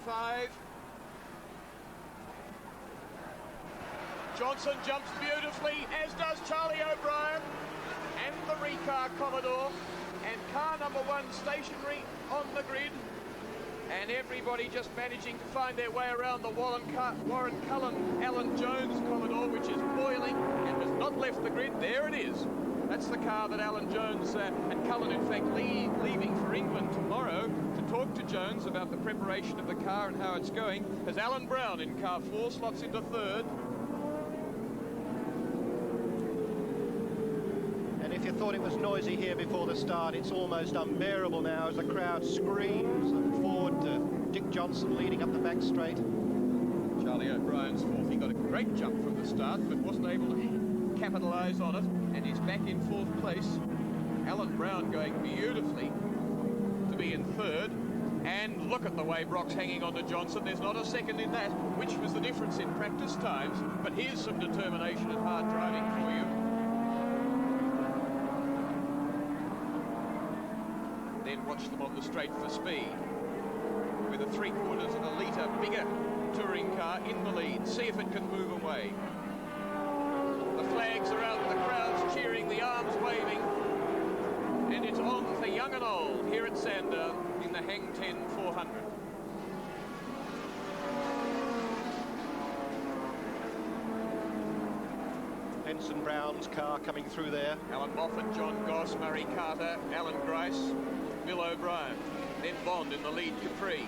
5. Johnson jumps beautifully, as does Charlie O'Brien and the Recar Commodore, and car number 1 stationary on the grid, and everybody just managing to find their way around the Warren Cullen Alan Jones Commodore, which is boiling and has not left the grid. There it is. That's the car that Alan Jones and Cullen, in fact, leaving for England tomorrow to talk to Jones about the preparation of the car and how it's going, as Alan Brown in car 4 slots into 3rd. And if you thought it was noisy here before the start, it's almost unbearable now as the crowd screams and forward to Dick Johnson leading up the back straight. Charlie O'Brien's 4th. He got a great jump from the start, but wasn't able to capitalise on it, and he's back in 4th place. Alan Brown going beautifully to be in 3rd, and look at the way Brock's hanging on to Johnson. There's not a second in that, which was the difference in practice times, but here's some determination and hard driving for you. Then watch them on the straight for speed, with a 3/4 of a litre bigger touring car in the lead. See if it can move away. The flags are out, the crowd's cheering, the arms waving, and it's on for young and old here at Sandown in the Hang 10 400. Ensign Brown's car coming through there. Alan Moffat, John Goss, Murray Carter, Alan Grice, Bill O'Brien. Then Bond in the lead, Capri.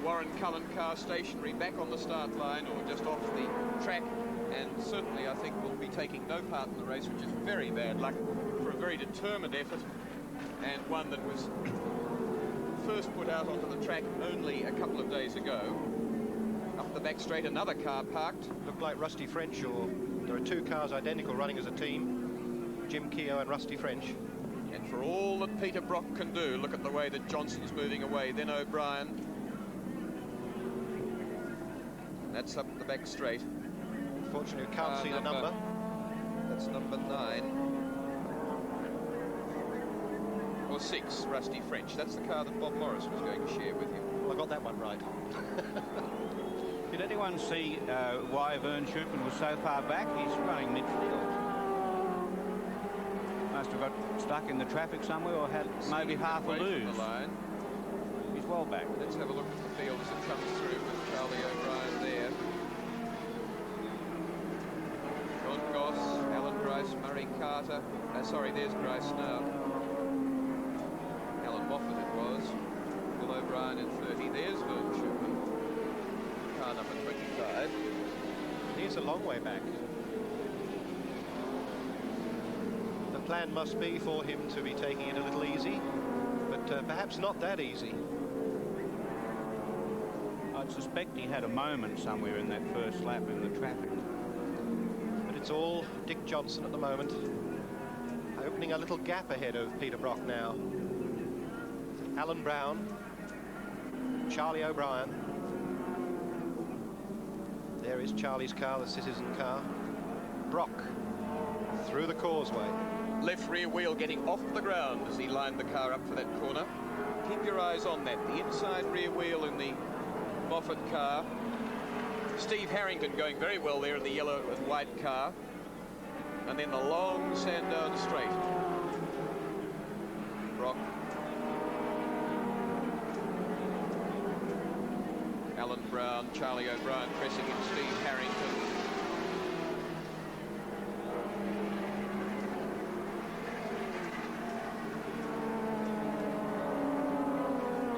Warren Cullen car stationary back on the start line or just off the track, and certainly I think will be taking no part in the race, which is very bad luck for a very determined effort, and one that was first put out onto the track only a couple of days ago. Up the back straight, another car parked. Looked like Rusty French, or there are 2 cars identical running as a team, Jim Keogh and Rusty French. And for all that Peter Brock can do, look at the way that Johnson's moving away, then O'Brien. That's up the back straight. Unfortunately, you can't see the number. That's number 9. Or 6, Rusty French. That's the car that Bob Morris was going to share with you. Well, I got that one right. Did anyone see why Vern Schoopman was so far back? He's running midfield. Must have got stuck in the traffic somewhere or had maybe half a lose. The line. He's well back. Let's have a look at the field as it comes through with Charlie O'Brien there. John Goss, Alan Grice, Murray Carter. Sorry, there's Grice now. Alan Moffat it was. Bill O'Brien in 30. There's Vern Schoopman. Car number 25. He's a long way back. The plan must be for him to be taking it a little easy, but perhaps not that easy. I'd suspect he had a moment somewhere in that first lap in the traffic. But it's all Dick Johnson at the moment, opening a little gap ahead of Peter Brock now. Alan Brown, Charlie O'Brien. There is Charlie's car, the Citizen car. Brock through the causeway. Left rear wheel getting off the ground as he lined the car up for that corner. Keep your eyes on that. The inside rear wheel in the Moffat car. Steve Harrington going very well there in the yellow and white car. And then the long Sandown straight. Brock. Alan Brown, Charlie O'Brien pressing in, Steve Harrington.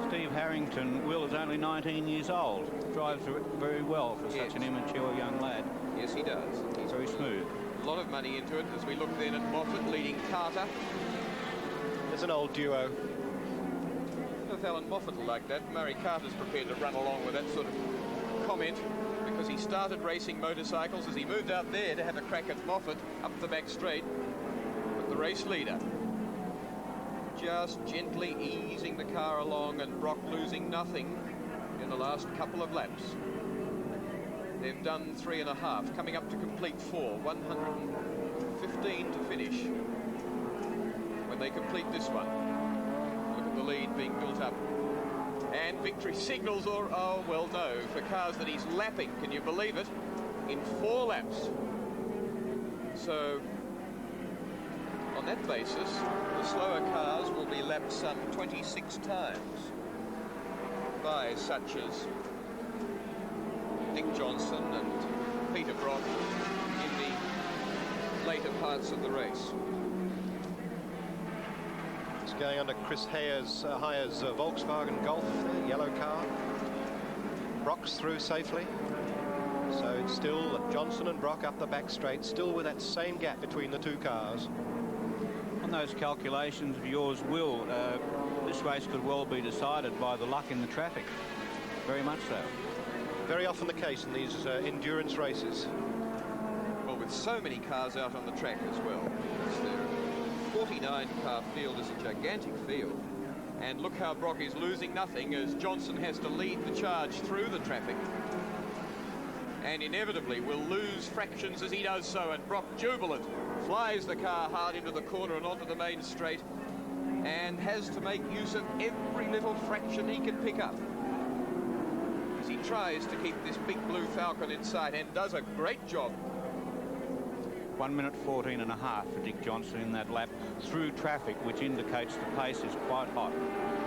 Steve Harrington, Will, is only 19 years old. Drives very well for such an immature young lad. Yes, he does. He's very smooth. A lot of money into it as we look then at Moffat leading Carter. There's an old duo. If Alan Moffat will like that, Murray Carter's prepared to run along with that sort of comment because he started racing motorcycles as he moved out there to have a crack at Moffat up the back straight with the race leader. Just gently easing the car along and Brock losing nothing in the last couple of laps. They've done 3.5, coming up to complete 4, 115 to finish when they complete this one. Look at the lead being built up. And victory signals, or, oh, well, no, for cars that he's lapping, can you believe it, in 4 laps. So, on that basis, the slower cars will be lapped some 26 times by such as Dick Johnson and Peter Brock in the later parts of the race. It's going under Chris Hayer's Volkswagen Golf, the yellow car. Brock's through safely. So it's still Johnson and Brock up the back straight, still with that same gap between the two cars. On those calculations of yours, Will, this race could well be decided by the luck in the traffic. Very much so. Very often the case in these endurance races. Well, with so many cars out on the track as well. The 49-car field is a gigantic field. And look how Brock is losing nothing as Johnson has to lead the charge through the traffic. And inevitably will lose fractions as he does so, and Brock, jubilant, flies the car hard into the corner and onto the main straight and has to make use of every little fraction he can pick up as he tries to keep this big blue Falcon in sight, and does a great job. 1 minute 14 and a half for Dick Johnson in that lap through traffic, which indicates the pace is quite hot.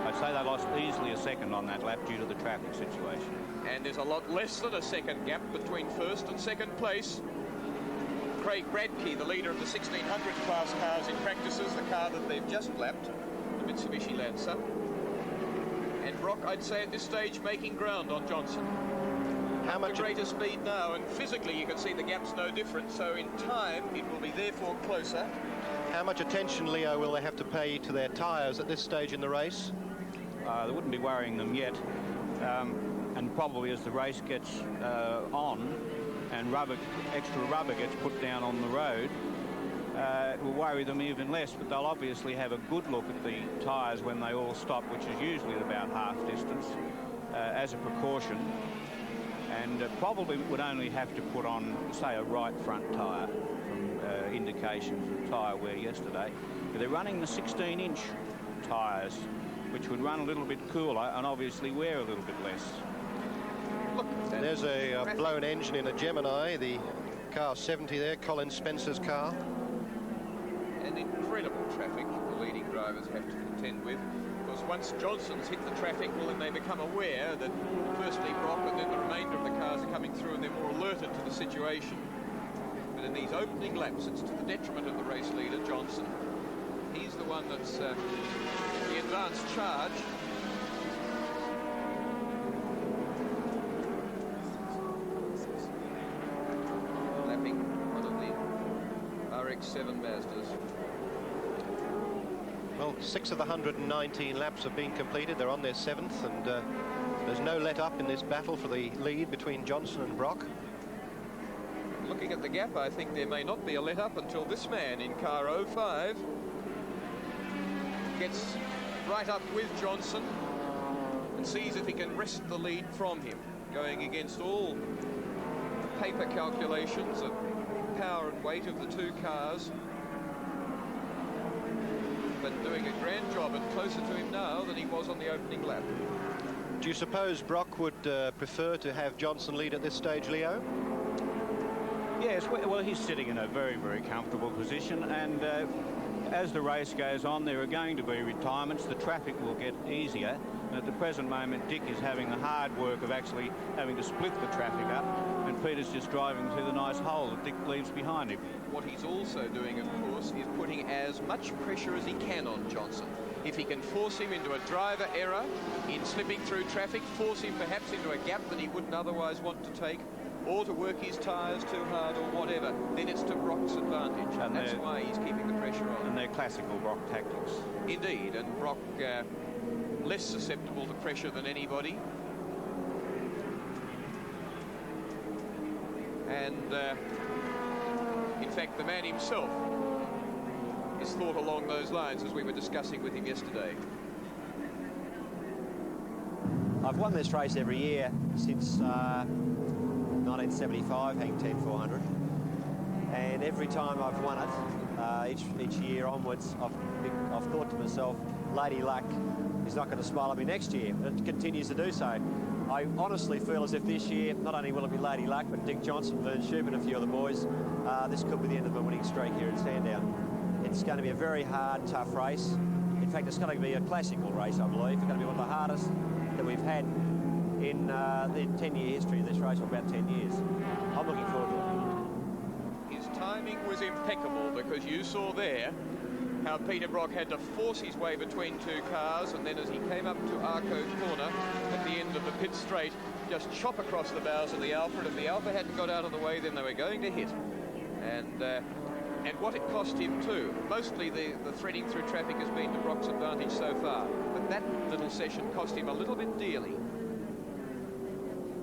I'd say they lost easily a second on that lap due to the traffic situation. And there's a lot less than a second gap between first and second place. Craig Bradkey, the leader of the 1600 class cars in practices, the car that they've just lapped, the Mitsubishi Lancer. And Brock, I'd say at this stage, making ground on Johnson. How much greater speed now, and physically you can see the gap's no different, so in time it will be therefore closer. How much attention, Leo, will they have to pay to their tyres at this stage in the race? They wouldn't be worrying them yet. And probably as the race gets on and extra rubber gets put down on the road, it will worry them even less, but they'll obviously have a good look at the tyres when they all stop, which is usually at about half distance, as a precaution, and probably would only have to put on, say, a right front tyre from indications of tyre wear yesterday. But they're running the 16-inch tyres, which would run a little bit cooler and obviously wear a little bit less. Look, there's a blown engine in a Gemini, the car 70 there, Colin Spencer's car. And incredible traffic the leading drivers have to contend with, because once Johnson's hit the traffic, well, then they become aware that firstly Brock and then the remainder of the cars are coming through, and they're more alerted to the situation. But in these opening laps, it's to the detriment of the race leader, Johnson. He's the one that's the advanced charge. Lapping one of the RX-7 Mazdas. Well, 6 of the 119 laps have been completed. They're on their 7th, and there's no let up in this battle for the lead between Johnson and Brock. Looking at the gap, I think there may not be a let up until this man in car 05 gets right up with Johnson and sees if he can wrest the lead from him, going against all the paper calculations of power and weight of the two cars, but doing a grand job and closer to him now than he was on the opening lap. Do you suppose Brock would prefer to have Johnson lead at this stage, Leo? Yes, well, he's sitting in a very, very comfortable position, and as the race goes on, there are going to be retirements. The traffic will get easier, and at the present moment, Dick is having the hard work of actually having to split the traffic up, and Peter's just driving through the nice hole that Dick leaves behind him. What he's also doing, of course, is putting as much pressure as he can on Johnson. If he can force him into a driver error in slipping through traffic, force him perhaps into a gap that he wouldn't otherwise want to take, or to work his tyres too hard or whatever, then it's to Brock's advantage. And that's why he's keeping the pressure on. And they're classical Brock tactics. Indeed, and Brock less susceptible to pressure than anybody. And in fact, the man himself is thought along those lines, as we were discussing with him yesterday. I've won this race every year since 1975, Hang 10 400, and every time I've won it, each year onwards, I've thought to myself, Lady Luck is not going to smile at me next year, but it continues to do so. I honestly feel as if this year, not only will it be Lady Luck, but Dick Johnson, Vern Shoup and a few of the boys, this could be the end of a winning streak here at Sandown. It's going to be a very hard, tough race. In fact, it's going to be a classical race, I believe. It's going to be one of the hardest that we've had in the 10-year history of this race, for about 10 years. I'm looking forward to it. His timing was impeccable, because you saw there how Peter Brock had to force his way between two cars, and then as he came up to Arco Corner at the end of the pit straight, just chop across the bows of the Alfa, and if the Alfa hadn't got out of the way, then they were going to hit. And what it cost him too. Mostly the threading through traffic has been to Brock's advantage so far, but that little session cost him a little bit dearly.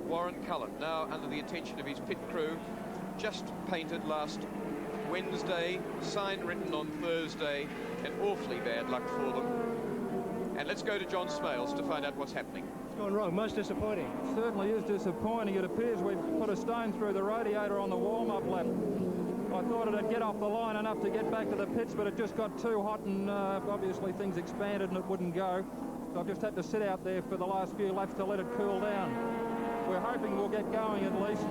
Warren Cullen now under the attention of his pit crew, just painted last Wednesday, sign written on Thursday, and awfully bad luck for them. And let's go to John Smales to find out what's happening. It's gone wrong, most disappointing. It certainly is disappointing. It appears we've put a stone through the radiator on the warm-up lap. I thought it'd get off the line enough to get back to the pits, but it just got too hot, and obviously things expanded and it wouldn't go. So I've just had to sit out there for the last few laps to let it cool down. We're hoping we'll get going at least.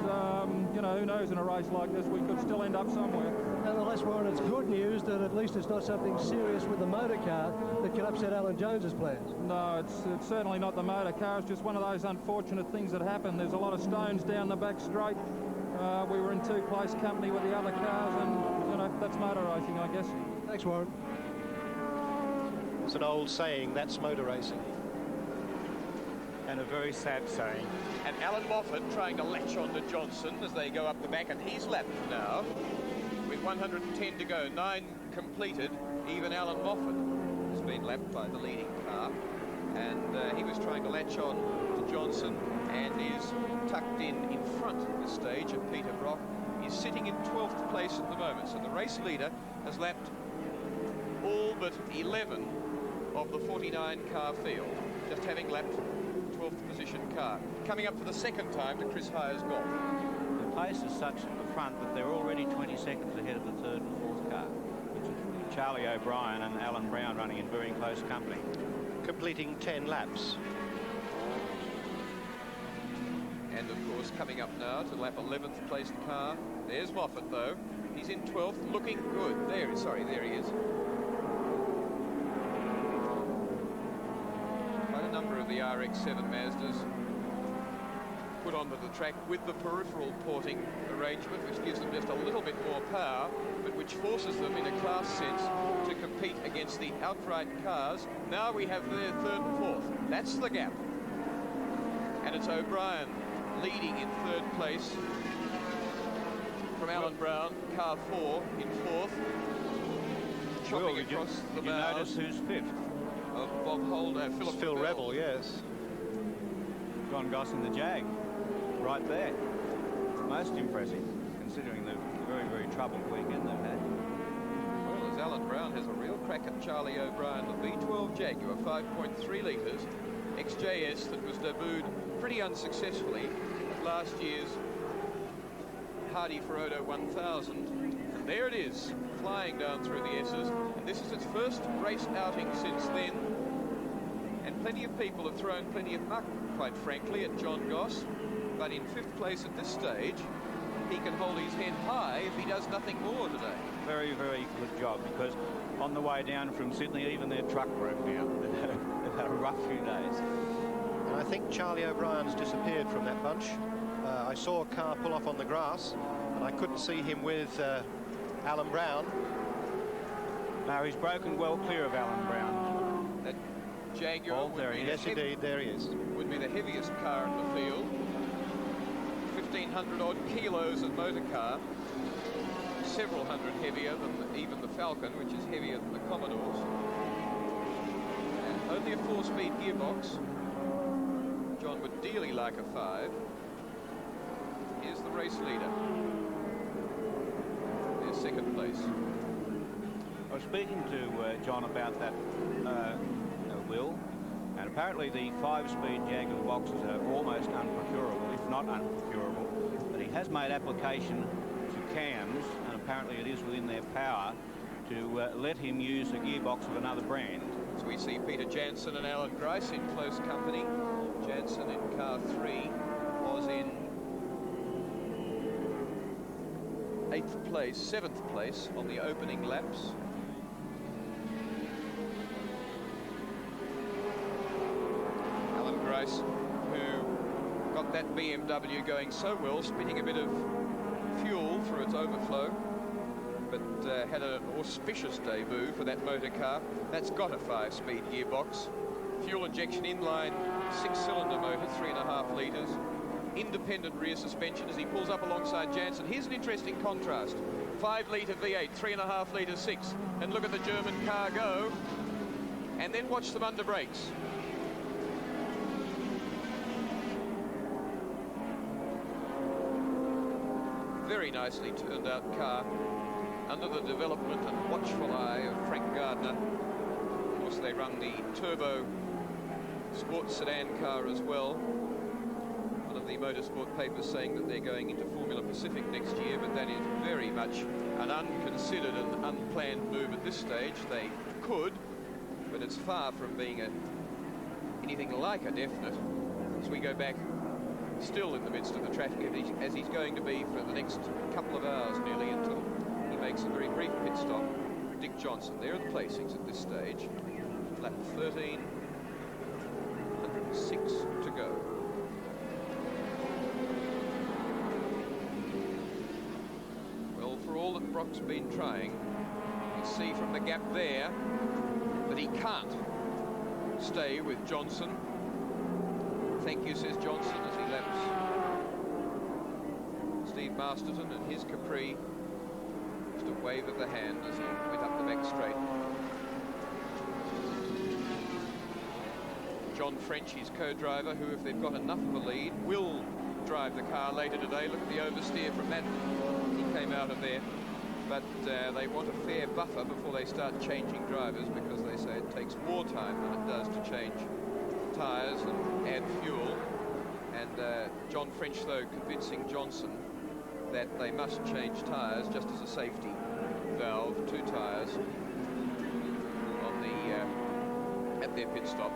You know, who knows, in a race like this, we could still end up somewhere. Nonetheless, Warren, it's good news that at least it's not something serious with the motor car that can upset Alan Jones's plans. No, it's certainly not the motor car. It's just one of those unfortunate things that happen. There's a lot of stones down the back straight. We were in two-place company with the other cars, and, you know, that's motor racing, I guess. Thanks, Warren. It's an old saying, that's motor racing. And a very sad saying. And Alan Moffat trying to latch on to Johnson as they go up the back, and he's lapped now with 110 to go, 9 completed. Even Alan Moffat has been lapped by the leading car, and he was trying to latch on to Johnson and is tucked in front at this stage of Peter Brock. He's sitting in 12th place at the moment, so the race leader has lapped all but 11 of the 49 car field, just having lapped 12th position car. Coming up for the second time to Chris Hyer's golf. The pace is such at the front that they're already 20 seconds ahead of the third and fourth car, which is Charlie O'Brien and Alan Brown running in very close company. Completing 10 laps. And of course, coming up now to lap 11th placed car. There's Moffat though. He's in 12th, looking good. There he is. Quite a number of the RX-7 Mazdas put onto the track with the peripheral porting arrangement, which gives them just a little bit more power, but which forces them in a class sense to compete against the outright cars. Now we have their third and fourth. That's the gap. And it's O'Brien leading in third place from Alan Brown, car 4 in fourth, chopping across the bows. Did you notice who's fifth? Bob Holder, Phil Revel, yes. John Goss in the Jag, right there. Most impressive, considering the very, very troubled weekend they've had. Well, as Alan Brown has a real crack at Charlie O'Brien, the V12 Jaguar, 5.3 litres, XJS, that was debuted pretty unsuccessfully at last year's Hardy Ferodo 1000. And there it is, flying down through the S's. And this is its first race outing since then. And plenty of people have thrown plenty of muck, quite frankly, at John Goss. But in 5th place at this stage, he can hold his head high if he does nothing more today. Very, very good job, because on the way down from Sydney, even their truck broke down. They've had a rough few days. And I think Charlie O'Brien's disappeared from that bunch. I saw a car pull off on the grass, and I couldn't see him with Alan Brown. No, he's broken well clear of Alan Brown. That Jaguar would be yes, indeed, there he is. Would be the heaviest car in the field. 1,500 odd kilos of motor car. Several hundred heavier than even the Falcon, which is heavier than the Commodores. And only a 4-speed gearbox. John would dearly like a 5. Here's the race leader. There's second place. I was speaking to John about that, Will, and apparently the 5-speed Jaguar boxes are almost unprocurable, if not unprocurable. But he has made application to CAMS, and apparently it is within their power to let him use a gearbox of another brand. So we see Peter Jansen and Alan Grice in close company. Jansen in car 3 was in 7th place on the opening laps. Alan Grice, who got that BMW going so well, spitting a bit of fuel for its overflow, but had an auspicious debut for that motor car. That's got a 5-speed gearbox. Fuel injection inline 6-cylinder motor, 3.5 litres. Independent rear suspension as he pulls up alongside Jansen. Here's an interesting contrast. 5-litre V8, 3.5 litre 6. And look at the German car go. And then watch them under brakes. Very nicely turned out car under the development and watchful eye of Frank Gardner. Of course, they run the turbo sports sedan car as well. One of the motorsport papers saying that they're going into Formula Pacific next year, but that is very much an unconsidered and unplanned move at this stage. They could, but it's far from being anything like a definite. As we go back, still in the midst of the traffic, as he's going to be for the next couple of hours nearly, until he makes a very brief pit stop. Dick Johnson, there are the placings at this stage. Lap 13, 106 to go. Well, for all that Brock's been trying, you can see from the gap there that he can't stay with Johnson. Thank you, says Johnson, as he laps Steve Masterton and his Capri. Just a wave of the hand as he went up the back straight. John French, his co-driver, who, if they've got enough of a lead, will drive the car later today. Look at the oversteer from that. He came out of there. But they want a fair buffer before they start changing drivers, because they say it takes more time than it does to change tyres and add fuel. And John French, though, convincing Johnson that they must change tyres just as a safety valve, 2 tyres on the at their pit stop.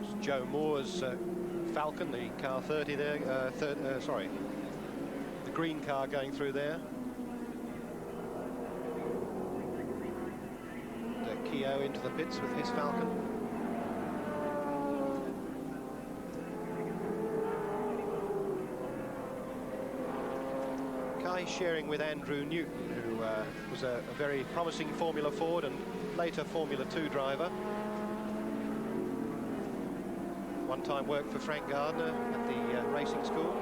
It's Joe Moore's Falcon, the car 30 there, the green car going through there. Keogh into the pits with his Falcon. Kai sharing with Andrew Newton, who was a very promising Formula Ford and later Formula 2 driver. One time worked for Frank Gardner at the racing school.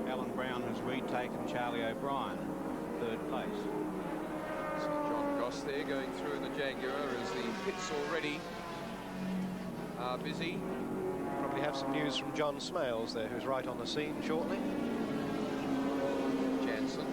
Alan Brown has retaken Charlie O'Brien, 3rd place. So John Goss there going through in the Jaguar as the pits already are busy. Probably have some news from John Smales there, who's right on the scene shortly. Jansen.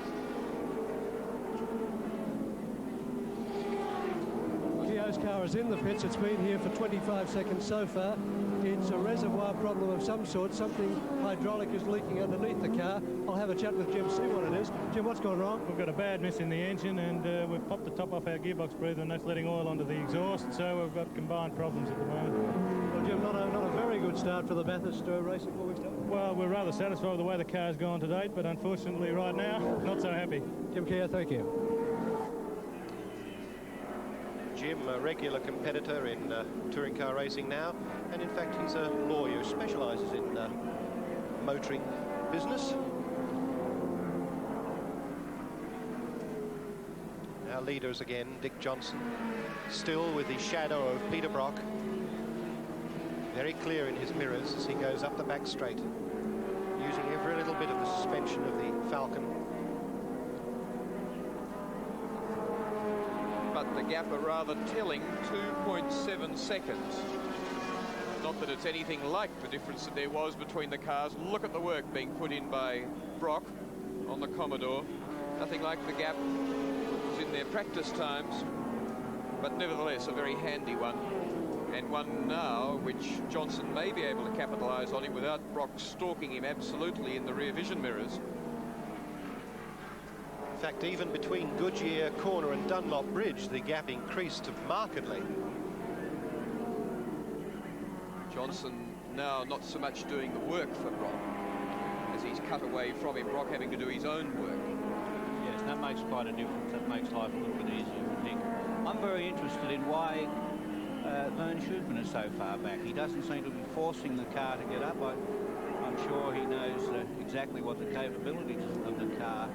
Keogh's car is in the pits. It's been here for 25 seconds so far. It's a reservoir problem of some sort. Something hydraulic is leaking underneath the car. I'll have a chat with Jim, see what it is. Jim, what's gone wrong? We've got a bad miss in the engine, and we've popped the top off our gearbox breather, and that's letting oil onto the exhaust, so we've got combined problems at the moment. Well, Jim, not a very good start for the Bathurst racing 4 weeks time. Well, we're rather satisfied with the way the car's gone to date, but unfortunately right now, not so happy. Jim Keogh, thank you. Jim, a regular competitor in touring car racing now, and in fact he's a lawyer who specialises in motoring business. Our leaders again, Dick Johnson, still with the shadow of Peter Brock, very clear in his mirrors as he goes up the back straight, using every little bit of the suspension of the Falcon. But the gap are rather telling, 2.7 seconds. Not that it's anything like the difference that there was between the cars. Look at the work being put in by Brock on the Commodore. Nothing like the gap that was in their practice times, but nevertheless a very handy one. And one now which Johnson may be able to capitalise on him without Brock stalking him absolutely in the rear vision mirrors. In fact, even between Goodyear Corner and Dunlop Bridge, the gap increased markedly. Johnson now not so much doing the work for Brock as he's cut away from him, Brock having to do his own work. Yes, that makes quite a difference. That makes life a little bit easier, I think. I'm very interested in why Vern Schuppan is so far back. He doesn't seem to be forcing the car to get up. I'm sure he knows exactly what the capabilities of the car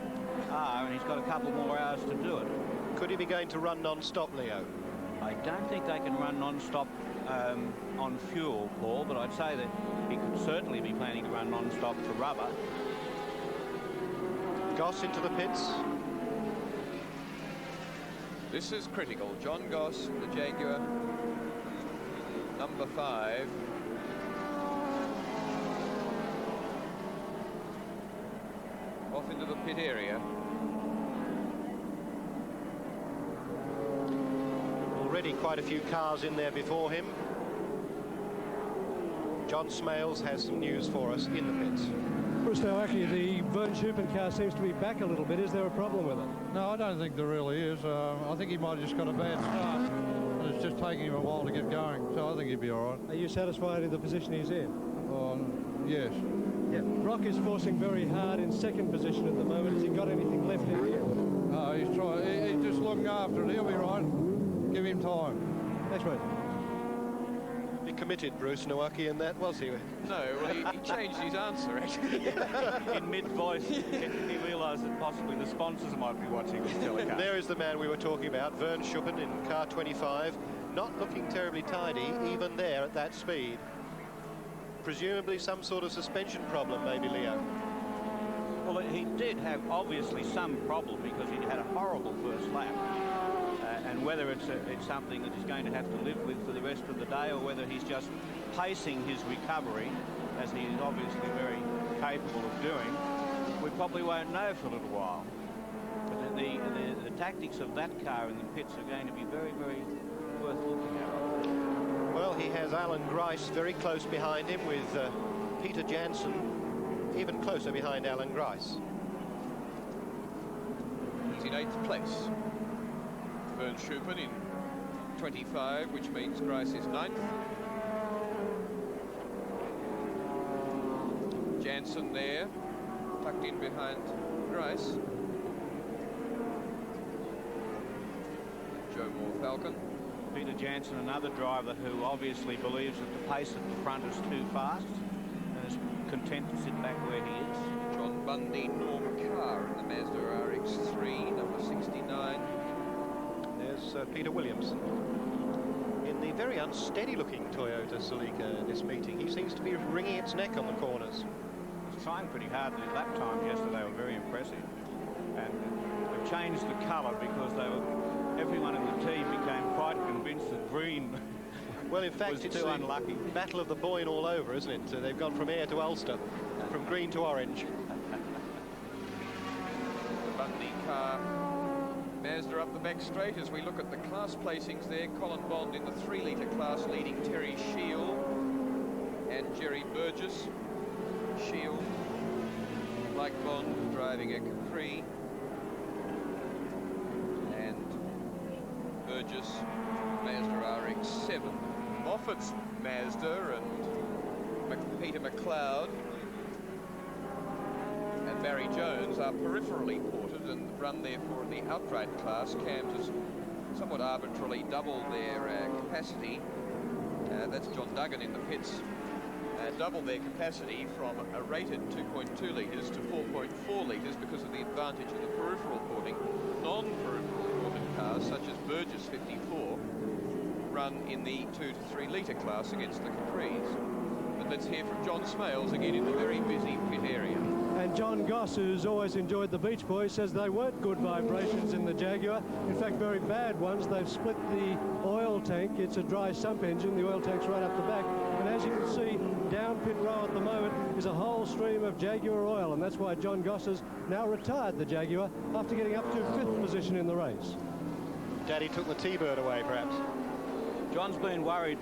are, and he's got a couple more hours to do it. Could he be going to run non-stop, Leo? I don't think they can run non-stop on fuel, Paul, but I'd say that he could certainly be planning to run non-stop for rubber. Goss into the pits. This is critical. John Goss, the Jaguar, number 5. Off into the pit area. Already quite a few cars in there before him. John Smales has some news for us in the pits. Bruce Nowacki, the Vern Schuppan car seems to be back a little bit. Is there a problem with it? No, I don't think there really is. I think he might have just got a bad start, and it's just taking him a while to get going. So I think he'd be all right. Are you satisfied in the position he's in? Yes. Yeah. Brock is forcing very hard in second position at the moment. Has he got anything left in here? No, he's trying. He's just looking after it. He'll be right. Give him time. That's right. He committed, Bruce Nowacki, in that, was he? No, well, he changed his answer, actually. In mid-voice, he realised that possibly the sponsors might be watching this telecast. There is the man we were talking about, Vern Schuppan in car 25, not looking terribly tidy, even there at that speed. Presumably some sort of suspension problem, maybe, Leo. Well, he did have obviously some problem because he had a horrible first lap. And whether it's something that he's going to have to live with for the rest of the day, or whether he's just pacing his recovery, as he is obviously very capable of doing, we probably won't know for a little while. But the tactics of that car in the pits are going to be very, very worth looking at. Well, he has Alan Grice very close behind him, with Peter Jansen even closer behind Alan Grice. He's in 8th place. Vern Schuppan in 25, which means Grice is 9th. Jansen there, tucked in behind Grice. Joe Moore Falcon. Peter Jansen, another driver who obviously believes that the pace at the front is too fast and is content to sit back where he is. John Bundy, Norm Carr in the Mazda RX-3, number 69. There's Peter Williams in the very unsteady-looking Toyota Celica this meeting. He seems to be wringing its neck on the corners. He's trying pretty hard. The lap times yesterday were very impressive. And they've changed the colour because everyone in the team became quite convinced that green well, in fact, it's too unlucky. Battle of the Boyne all over, isn't it? They've gone from Ayr to Ulster, from green to orange. The Bundy car. Mazda up the back straight as we look at the class placings there. Colin Bond in the 3-litre class leading Terry Shield and Jerry Burgess. Shield, like Bond, driving a Capri. And Burgess, Mazda RX-7. Moffat's Mazda and Peter McLeod and Barry Jones are peripherally ported and run therefore in the outright class. Cams has somewhat arbitrarily doubled their capacity. That's John Duggan in the pits. Doubled their capacity from a rated 2.2 litres to 4.4 litres because of the advantage of the peripheral porting. Non-peripheral ported cars such as Burgess 54 run in the 2 to 3 litre class against the Capris. But let's hear from John Smales again in the very busy pit area. And John Goss, who's always enjoyed the Beach Boys, says they weren't good vibrations in the Jaguar. In fact, very bad ones. They've split the oil tank. It's a dry sump engine. The oil tank's right up the back. And as you can see, down pit row at the moment is a whole stream of Jaguar oil. And that's why John Goss has now retired the Jaguar after getting up to 5th position in the race. Daddy took the T-Bird away, perhaps. John's been worried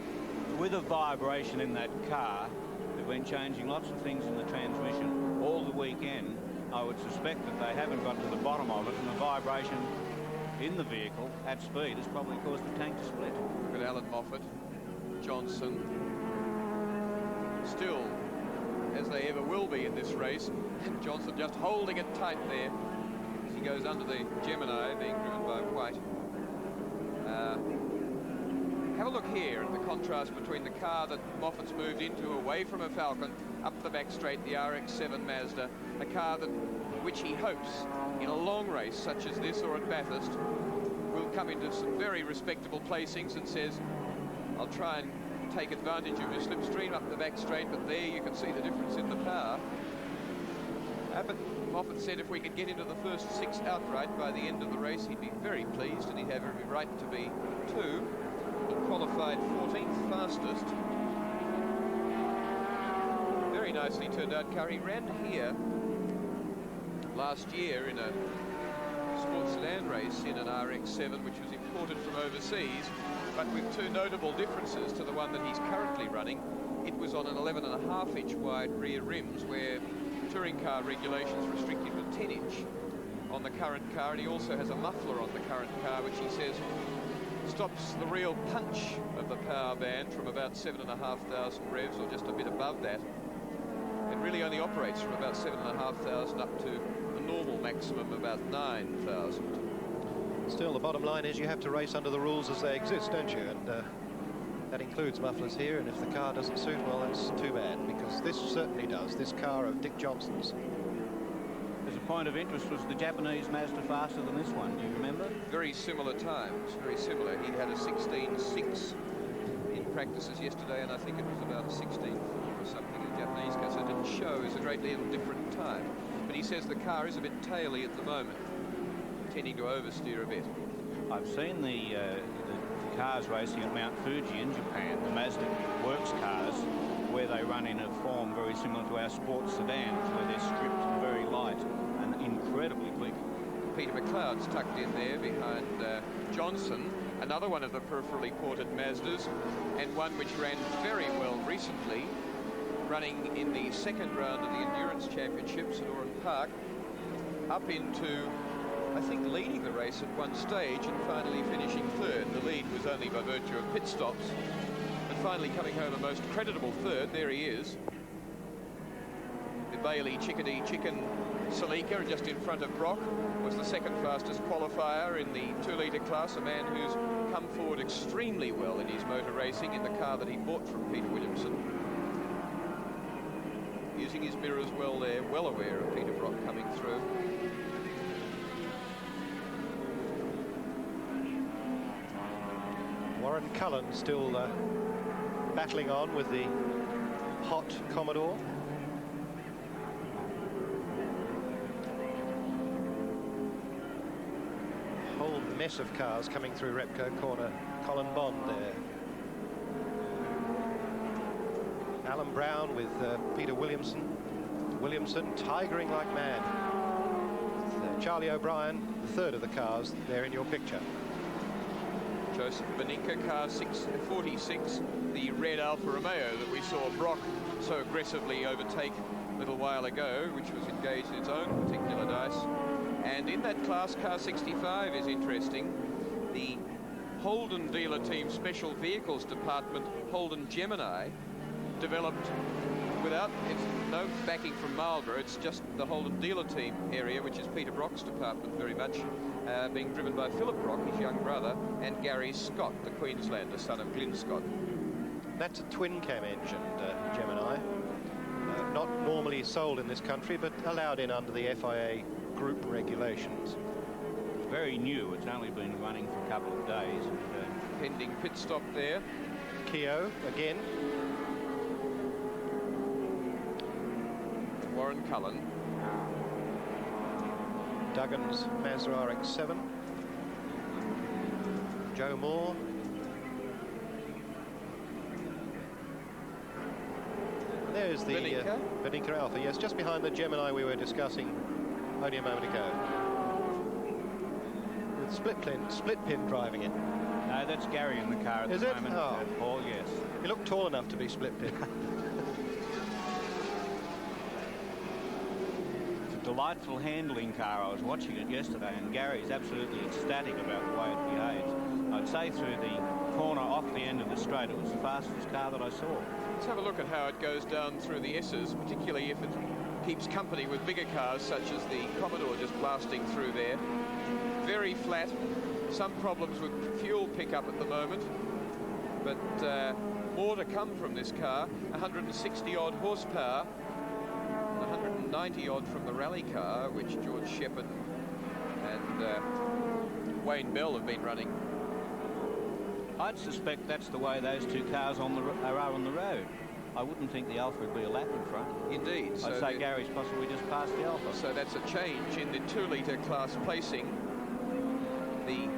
with a vibration in that car. They've been changing lots of things in the transmission all the weekend. I would suspect that they haven't got to the bottom of it, and vibration in the vehicle at speed has probably caused the tank to split. Look at Alan Moffat, Johnson, still as they ever will be in this race. Johnson just holding it tight there as he goes under the Gemini, being driven by White. Have a look here at the contrast between the car that Moffat's moved into, away from a Falcon, up the back straight, the RX-7 Mazda, a car which he hopes in a long race such as this or at Bathurst will come into some very respectable placings, and says, I'll try and take advantage of his slipstream up the back straight, but there you can see the difference in the power. But Moffat said if we could get into the first 6 outright by the end of the race, he'd be very pleased, and he'd have every right to be too. He qualified 14th fastest. Very nicely turned out car. He ran here last year in a sports sedan race in an RX-7 which was imported from overseas, but with 2 notable differences to the one that he's currently running. It was on an 11.5-inch wide rear rims, where touring car regulations restrict him to 10-inch on the current car, and he also has a muffler on the current car which he says stops the real punch of the power band from about 7,500 revs, or just a bit above that. It really only operates from about 7,500 up to the normal maximum about 9,000. Still, the bottom line is you have to race under the rules as they exist, don't you? And that includes mufflers here, and if the car doesn't suit, well, that's too bad, because this certainly does. This car of Dick Johnson's. As a point of interest, was the Japanese Mazda faster than this one? Do you remember? Very similar times, very similar. He had a 16.6 in practices yesterday, and I think it was about a 16.4 or something in the Japanese car, so it didn't show as a great deal different time. But he says the car is a bit taily at the moment, tending to oversteer a bit. I've seen the cars racing at Mount Fuji in Japan, the Mazda Works cars, where they run in a form very similar to our sports sedans, where they're stripped and very light and incredibly quick. Peter McLeod's tucked in there behind Johnson, another one of the peripherally ported Mazdas, and one which ran very well recently, running in the second round of the Endurance Championships at Oran Park, up into, I think, leading the race at one stage and finally finishing third. The lead was only by virtue of pit stops, and finally coming home a most creditable third. There he is, the Bailey Chickadee Chicken Salika, just in front of Brock, was the second fastest qualifier in the 2-litre class, a man who's come forward extremely well in his motor racing in the car that he bought from Peter Williamson. Using his mirrors well there, well aware of Peter Brock coming through. Warren Cullen still battling on with the hot Commodore. Whole mess of cars coming through Repco corner. Colin Bond there. Alan Brown with Peter Williamson. Williamson tigering like mad. Charlie O'Brien, the third of the cars there in your picture. Joseph Beninka, car 646, the red Alfa Romeo that we saw Brock so aggressively overtake a little while ago, which was engaged in its own particular dice. And in that class, car 65 is interesting. The Holden dealer team special vehicles department, Holden Gemini, developed without no backing from Marlborough. It's just the Holden dealer team area, which is Peter Brock's department very much, being driven by Philip Brock, his young brother, and Gary Scott, the Queenslander, son of Glyn Scott. That's a twin-cam engine, Gemini. Not normally sold in this country, but allowed in under the FIA group regulations. Very new. It's only been running for a couple of days. Pending pit stop there. Keogh again. Warren Cullen. Duggan's Mazda RX-7. Joe Moore. There's the Beninka Alpha, yes, just behind the Gemini we were discussing only a moment ago. With split pin driving it. No, that's Gary in the car at the moment. Oh. Paul, yes. He looked tall enough to be split pin. It's a delightful handling car. I was watching it yesterday, and Gary's absolutely ecstatic about the way it behaves. I'd say through the corner off the end of the straight, it was the fastest car that I saw. Let's have a look at how it goes down through the S's, particularly if it keeps company with bigger cars such as the Commodore just blasting through there. Very flat, some problems with fuel pickup at the moment, but more to come from this car. 160 odd horsepower, 190 odd from the rally car, which George Shepherd and Wayne Bell have been running. I'd suspect that's the way those two cars are on the road. I wouldn't think the Alpha would be a lap in front. Indeed. I'd say Gary's possibly just passed the Alpha. So that's a change in the 2-litre class placing. The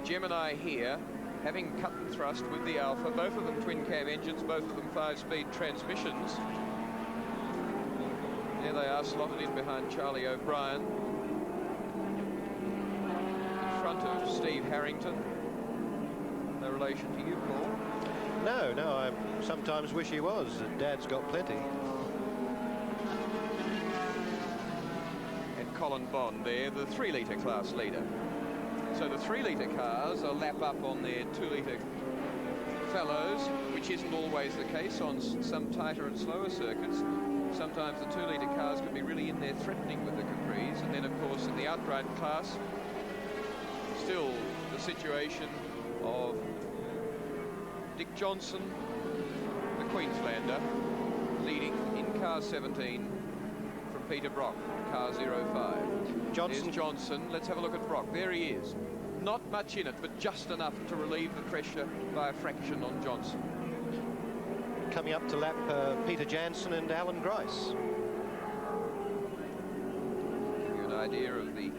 Gemini here, having cut and thrust with the Alpha, both of them twin-cam engines, both of them 5-speed transmissions. There they are, slotted in behind Charlie O'Brien. In front of Steve Harrington. No relation to you, Paul? No, I sometimes wish he was. Dad's got plenty. And Colin Bond there, the 3-litre class leader. So the 3-litre cars are lap up on their 2-litre fellows, which isn't always the case on some tighter and slower circuits. Sometimes the 2-litre cars can be really in there threatening with the Capris. And then, of course, in the outright class, still the situation of Dick Johnson, the Queenslander, leading in car 17 from Peter Brock, car 05. There's Johnson. Let's have a look at Brock. There he is. Not much in it, but just enough to relieve the pressure by a fraction on Johnson. Coming up to lap Peter Jansen and Alan Grice. Give you an idea of the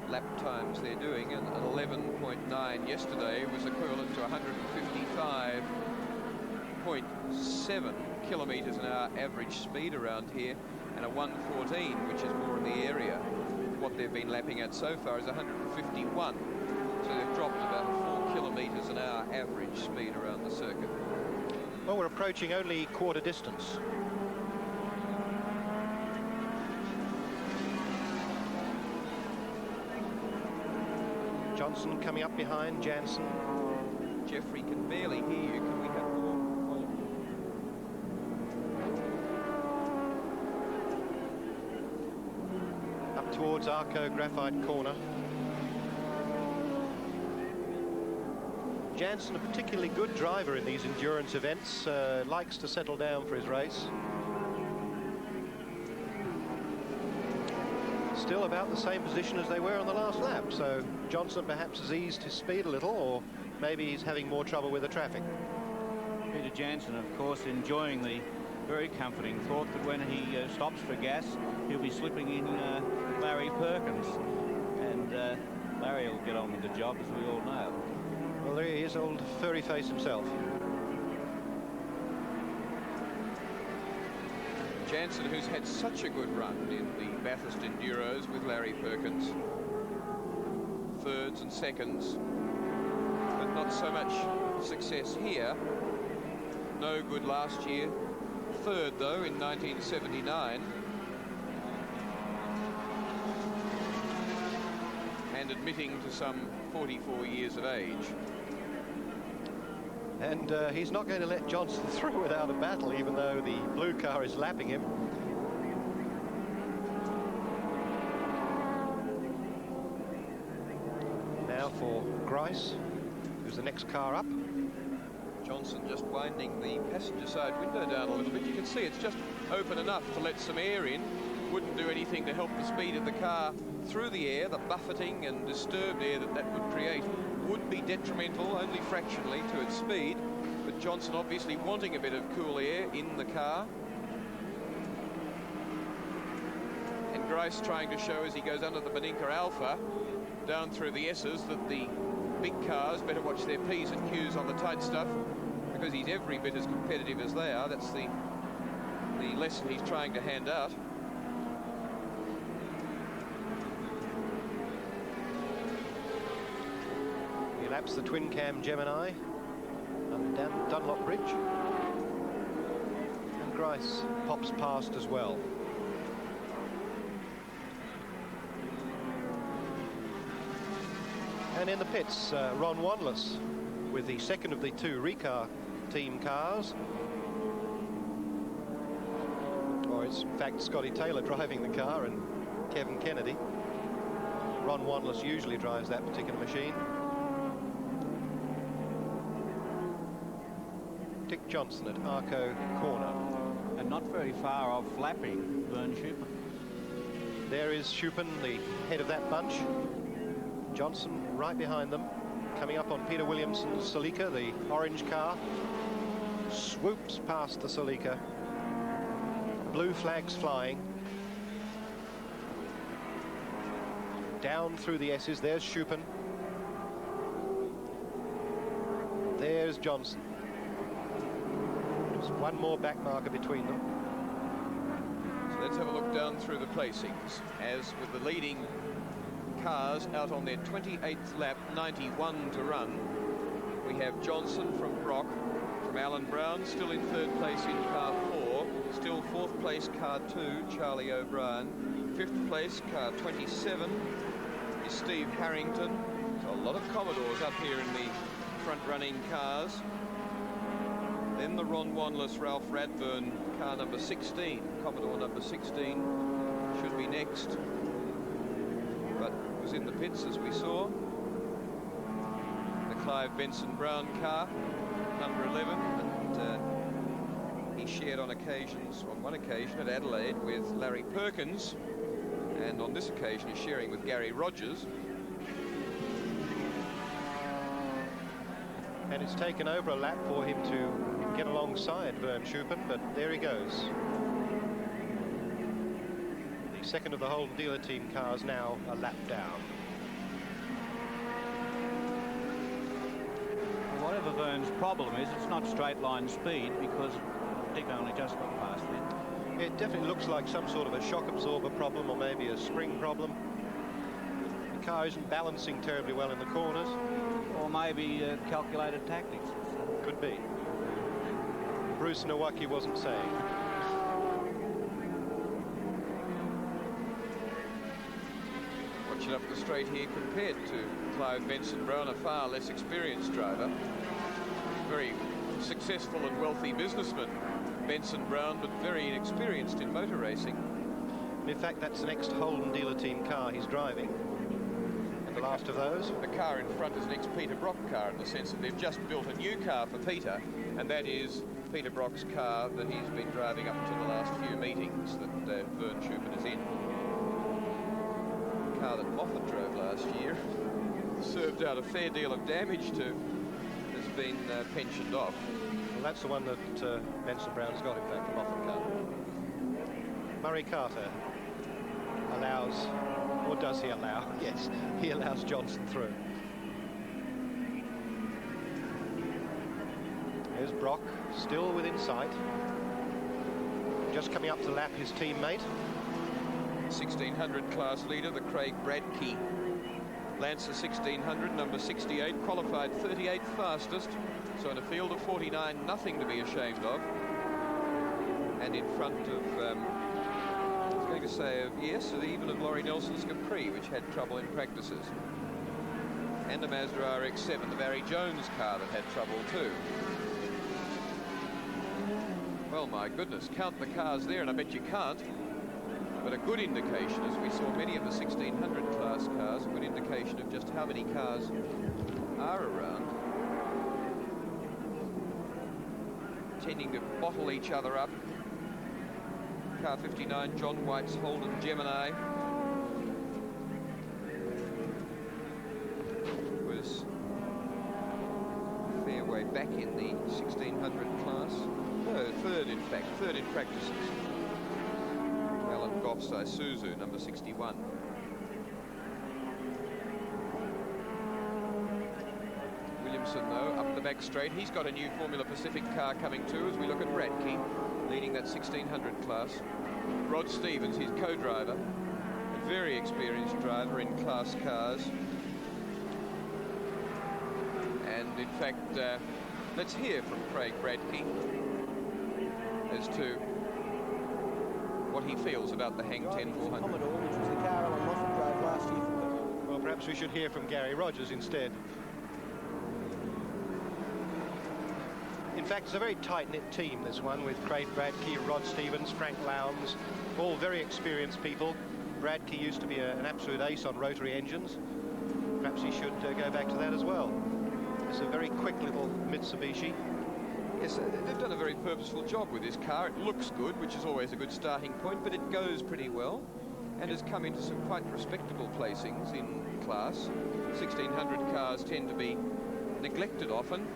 lap times they're doing, and an 11.9 yesterday was equivalent to 155.7 kilometres an hour average speed around here, and a 114, which is more in the area. What they've been lapping at so far is 151, so they've dropped about 4 kilometres an hour average speed around the circuit. Well, we're approaching only quarter distance. Johnson coming up behind Jansen. Jeffrey can barely hear you. Can we have more volume? Up towards Arco Graphite Corner. Jansen, a particularly good driver in these endurance events, likes to settle down for his race. Still about the same position as they were on the last lap, so Johnson perhaps has eased his speed a little, or maybe he's having more trouble with the traffic. Peter Jansen, of course, enjoying the very comforting thought that when he stops for gas, he'll be slipping in Larry Perkins, and Larry will get on with the job, as we all know. Well, there he is, old furry face himself. Jansen, who's had such a good run in the Bathurst Enduros with Larry Perkins. Thirds and seconds, but not so much success here. No good last year. Third, though, in 1979. And admitting to some 44 years of age. And he's not going to let Johnson through without a battle, even though the blue car is lapping him. Now for Grice, who's the next car up. Johnson just winding the passenger side window down a little bit. You can see it's just open enough to let some air in. Wouldn't do anything to help the speed of the car through the air. The buffeting and disturbed air that would create would be detrimental only fractionally to its speed. But Johnson obviously wanting a bit of cool air in the car. And Grice trying to show as he goes under the Beninka Alpha down through the S's that the big cars better watch their P's and Q's on the tight stuff, because he's every bit as competitive as they are. That's the lesson he's trying to hand out. He laps the twin cam Gemini and Dunlop Bridge, and Grice pops past as well. And in the pits, Ron Wanless with the second of the two Ricard team cars. Or it's in fact Scotty Taylor driving the car and Kevin Kennedy. Ron Wanless usually drives that particular machine. Dick Johnson at Arco corner. And not very far off flapping Vern Shupin. There is Shupin, the head of that bunch. Johnson right behind them. Coming up on Peter Williamson's Celica, the orange car. Swoops past the Celica. Blue flags flying. Down through the S's. There's Shupin. There's Johnson. Just one more back marker between them. So let's have a look down through the placings. As with the leading cars out on their 28th lap, 91 to run, we have Johnson from Brock, from Alan Brown, still in third place in car 4, still fourth place car 2, Charlie O'Brien, fifth place car 27 is Steve Harrington. So a lot of Commodores up here in the front-running cars. Then the Ron Wanless, Ralph Radburn car number 16, Commodore number 16, should be next, but was in the pits as we saw. The Clive Benson Brown car, number 11, and he shared on one occasion at Adelaide with Larry Perkins, and on this occasion he's sharing with Gary Rogers. And it's taken over a lap for him to get alongside Vern Shupin, but there he goes. The second of the Holden dealer team cars now a lap down. Whatever Vern's problem is, it's not straight line speed, because Dick only just got past it. It definitely looks like some sort of a shock absorber problem, or maybe a spring problem. The car isn't balancing terribly well in the corners. Or maybe calculated tactics. Could be. Bruce Nowacki wasn't saying. Watching up the straight here compared to Clive Benson Brown, a far less experienced driver. Very successful and wealthy businessman, Benson Brown, but very inexperienced in motor racing. In fact, that's the next Holden dealer team car he's driving. And the last of those. The car in front is an ex-Peter Brock car, in the sense that they've just built a new car for Peter, and that is Peter Brock's car that he's been driving up to the last few meetings that Vern Shupin is in. The car that Moffat drove last year, served out a fair deal of damage to, has been pensioned off. Well, that's the one that Benson Brown's got, in fact, the Moffat car. Murray Carter allows, or does he allow? Yes, he allows Johnson through. Here's Brock, still within sight. Just coming up to lap his teammate. 1600 class leader, the Craig Bradkey Lancer 1600, number 68, qualified 38th fastest. So in a field of 49, nothing to be ashamed of. And in front of, I was going to say, even of Laurie Nelson's Capri, which had trouble in practices. And a Mazda RX-7, the Barry Jones car, that had trouble too. Well, my goodness, count the cars there, and I bet you can't. But a good indication, as we saw many of the 1600 class cars, a good indication of just how many cars are around. Tending to bottle each other up. Car 59, John White's Holden Gemini, was a fair way back in the 1600 class. No, third in fact, third in practices. Alan Goff's Isuzu, number 61. Williamson, though, up the back straight. He's got a new Formula Pacific car coming too, as we look at Bradkey, leading that 1600 class. Rod Stevens, his co-driver, a very experienced driver in class cars. And in fact, let's hear from Craig Bradkey as to what he feels about the Hang 10 400. Commodore, which was the car Alan Moffat drove last year. Well, perhaps perhaps we should hear from Gary Rogers instead. In fact, it's a very tight-knit team, this one, with Craig Bradkey, Rod Stevens, Frank Lowndes, all very experienced people. Bradkey used to be an absolute ace on rotary engines. Perhaps he should go back to that as well. It's a very quick little Mitsubishi. Yes, they've done a very purposeful job with this car. It looks good, which is always a good starting point, but it goes pretty well and has come into some quite respectable placings in class. 1600 cars tend to be neglected often.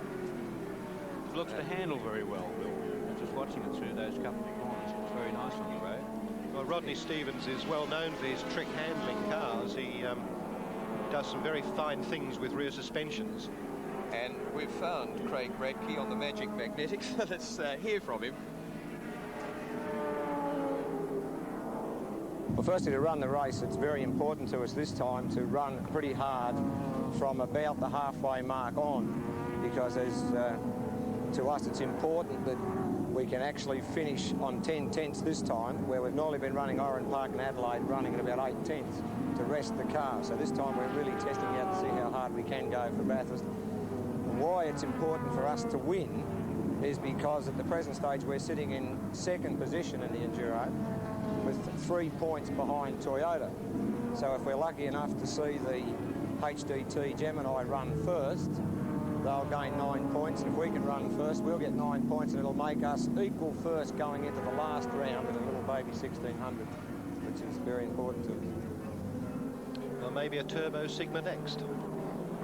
It looks to handle very well, Will. Just watching it through those couple of corners, it's very nice on the road. Well, Rodney Stevens is well known for his trick handling cars. He does some very fine things with rear suspensions. And we've found Craig Bradkey on the Magic Magnetics. Let's hear from him. Well, firstly, to run the race, it's very important to us this time to run pretty hard from about the halfway mark on, because to us it's important that we can actually finish on 10 tenths this time, where we've normally been running Oran Park and Adelaide running at about 8 tenths to rest the car. So this time we're really testing out to see how hard we can go for Bathurst. And why it's important for us to win is because at the present stage we're sitting in second position in the Enduro with 3 points behind Toyota. So if we're lucky enough to see the HDT Gemini run first, they'll gain 9 points, and if we can run first, we'll get 9 points, and it'll make us equal first going into the last round in a little baby 1600, which is very important to us. Well, maybe a Turbo Sigma next.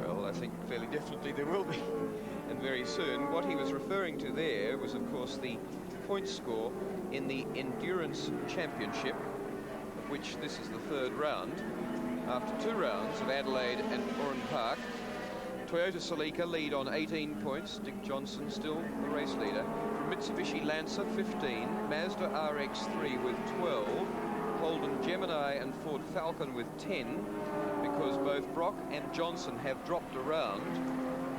Well, I think fairly definitely there will be, and very soon. What he was referring to there was, of course, the point score in the Endurance Championship, of which this is the third round. After 2 rounds of Adelaide and Oran Park, Toyota Celica lead on 18 points. Dick Johnson still the race leader. From Mitsubishi Lancer, 15. Mazda RX-3 with 12. Holden Gemini and Ford Falcon with 10, because both Brock and Johnson have dropped around.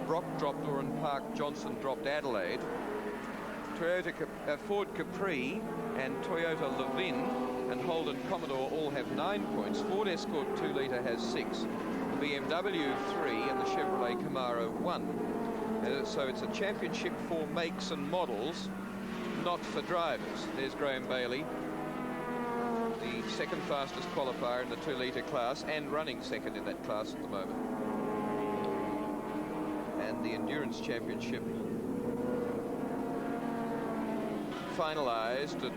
Brock dropped Oran Park, Johnson dropped Adelaide. Ford Capri and Toyota Levin and Holden Commodore all have 9 points. Ford Escort 2-litre has 6. The BMW 3 and the Chevrolet Camaro 1. So it's a championship for makes and models, not for drivers. There's Graham Bailey, the second fastest qualifier in the 2-litre class and running second in that class at the moment. And the Endurance Championship finalised at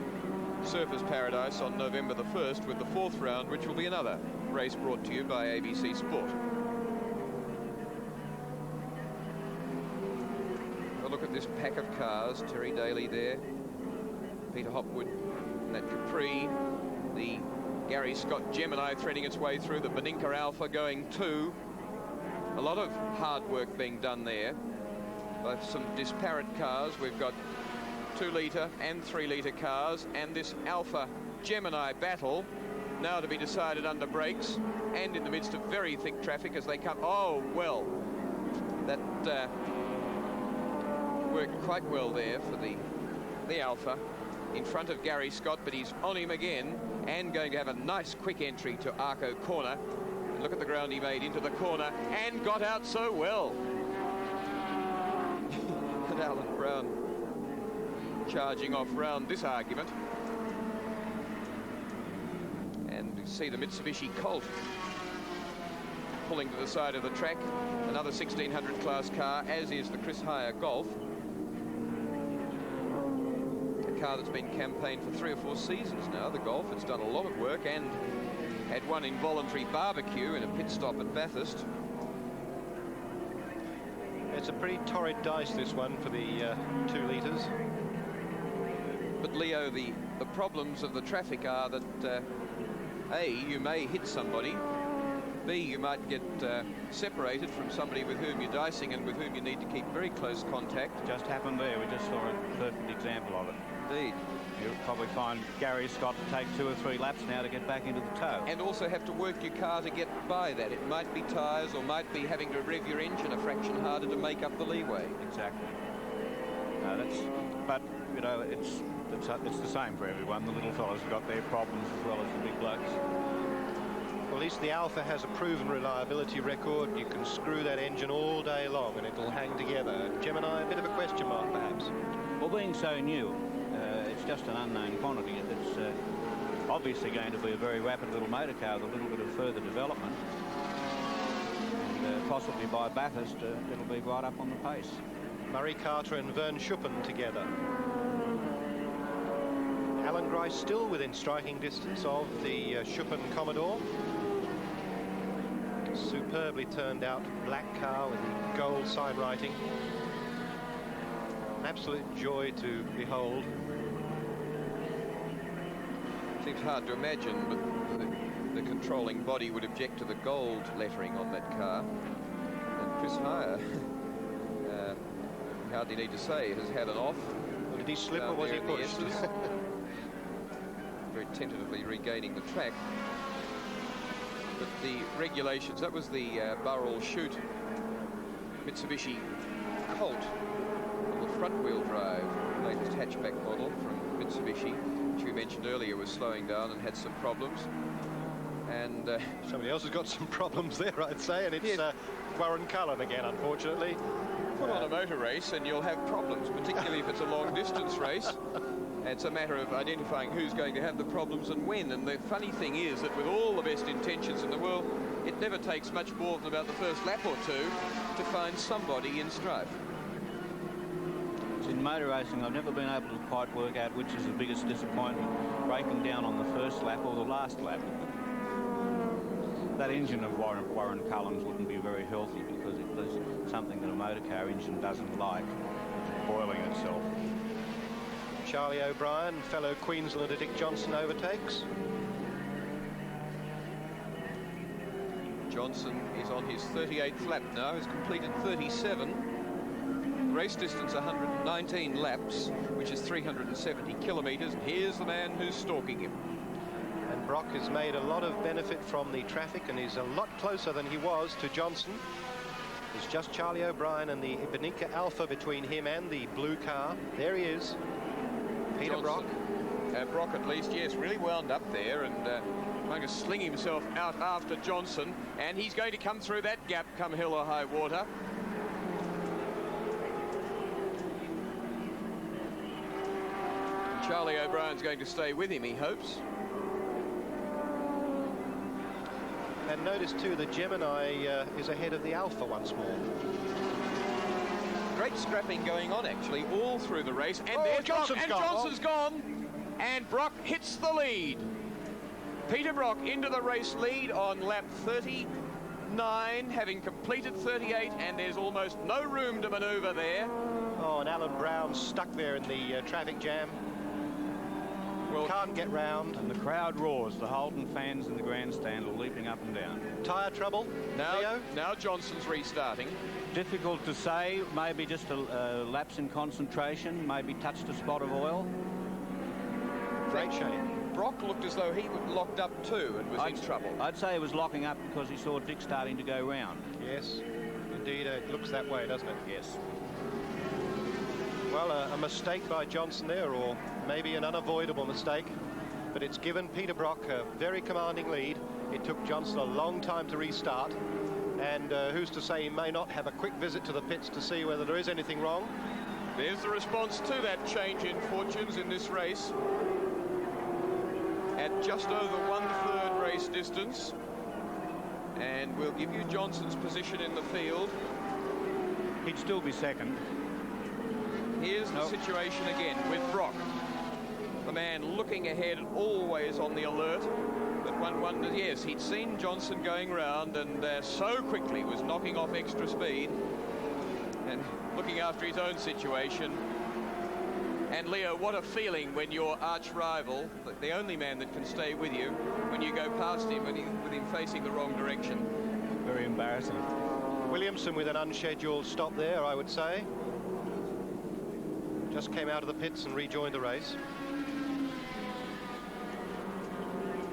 Surfers Paradise on November the 1st with the 4th round, which will be another race brought to you by ABC Sport. A look at this pack of cars. Terry Daly there, Peter Hopwood, and that Capri, the Gary Scott Gemini threading its way through, the Beninka Alpha going 2. A lot of hard work being done there by some disparate cars. We've got 2-litre and 3-litre cars, and this Alpha Gemini battle now to be decided under brakes and in the midst of very thick traffic as they come. Oh, well, that worked quite well there for the Alpha in front of Gary Scott, but he's on him again and going to have a nice quick entry to Arco Corner. And look at the ground he made into the corner and got out so well. And Alan Brown charging off round this argument. And you see the Mitsubishi Colt pulling to the side of the track. Another 1600 class car, as is the Chris Heyer Golf. A car that's been campaigned for 3 or 4 seasons now, the Golf. It's done a lot of work and had one involuntary barbecue in a pit stop at Bathurst. It's a pretty torrid dice, this one, for the 2 litres. But Leo, the problems of the traffic are that A, you may hit somebody, B, you might get separated from somebody with whom you're dicing and with whom you need to keep very close contact. Just happened there. We just saw a perfect example of it. Indeed. You'll probably find Gary Scott to take 2 or 3 laps now to get back into the tow. And also have to work your car to get by that. It might be tyres or might be having to rev your engine a fraction harder to make up the leeway. Exactly. But you know, it's the same for everyone. The little fellas have got their problems as well as the big blokes. Well, at least the Alpha has a proven reliability record. You can screw that engine all day long and it'll hang together. Gemini, a bit of a question mark, perhaps. Well, being so new, it's just an unknown quantity. It's obviously going to be a very rapid little motor car with a little bit of further development. And possibly by Bathurst, it'll be right up on the pace. Murray Carter and Vern Schuppen together. Alan Grice still within striking distance of the Schuppen Commodore. Superbly turned out black car with the gold sign writing. An absolute joy to behold. Seems hard to imagine, but the controlling body would object to the gold lettering on that car. And Chris Hire, hardly need to say, has had an off. Well, did he slip or was he pushed? Very tentatively regaining the track. But the regulations, that was the Burrell Chute Mitsubishi Colt, the front-wheel drive, latest hatchback model from Mitsubishi, which we mentioned earlier was slowing down and had some problems. And somebody else has got some problems there, I'd say, and it's Warren Cullen again, unfortunately. Put on a motor race and you'll have problems, particularly if it's a long-distance race. It's a matter of identifying who's going to have the problems and when. And the funny thing is that with all the best intentions in the world, it never takes much more than about the first lap or two to find somebody in strife. In motor racing, I've never been able to quite work out which is the biggest disappointment, breaking down on the first lap or the last lap. That engine of Warren Cullen's wouldn't be very healthy because it was something that a motor car engine doesn't like, boiling itself. Charlie O'Brien, fellow Queenslander Dick Johnson, overtakes. Johnson is on his 38th lap now. He's completed 37. Race distance 119 laps, which is 370 kilometres. Here's the man who's stalking him. And Brock has made a lot of benefit from the traffic and is a lot closer than he was to Johnson. There's just Charlie O'Brien and the Ibenica Alpha between him and the blue car. There he is. Peter Brock. Brock, at least, yes, really wound up there and trying to sling himself out after Johnson. And he's going to come through that gap come hell or high water. Charlie O'Brien's going to stay with him, he hopes. And notice, too, the Gemini is ahead of the Alpha once more. Great scrapping going on, actually, all through the race. And there's Johnson's Brock, and Johnson's gone. And Brock hits the lead. Peter Brock into the race lead on lap 39, having completed 38, and there's almost no room to manoeuvre there. Oh, and Alan Brown stuck there in the traffic jam. Well, can't get round. And the crowd roars. The Holden fans in the grandstand are leaping up and down. Tyre trouble, Leo? Now Johnson's restarting. Difficult to say. Maybe just a lapse in concentration. Maybe touched a spot of oil. Great shame. Brock looked as though he was locked up too and was in trouble. I'd say he was locking up because he saw Dick starting to go round. Yes, indeed, it looks that way, doesn't it? Yes. Well, a mistake by Johnson there, or maybe an unavoidable mistake, but it's given Peter Brock a very commanding lead. It took Johnson a long time to restart, and who's to say he may not have a quick visit to the pits to see whether there is anything wrong. There's the response to that change in fortunes in this race. At just over 1/3 race distance, and we'll give you Johnson's position in the field. He'd still be second. Here's the situation again with Brock. The man looking ahead, always on the alert. But one wonders, yes, he'd seen Johnson going round and so quickly was knocking off extra speed and looking after his own situation. And Leo, what a feeling when your arch rival, the only man that can stay with you, when you go past him with him facing the wrong direction. Very embarrassing. Williamson with an unscheduled stop there, I would say. Just came out of the pits and rejoined the race.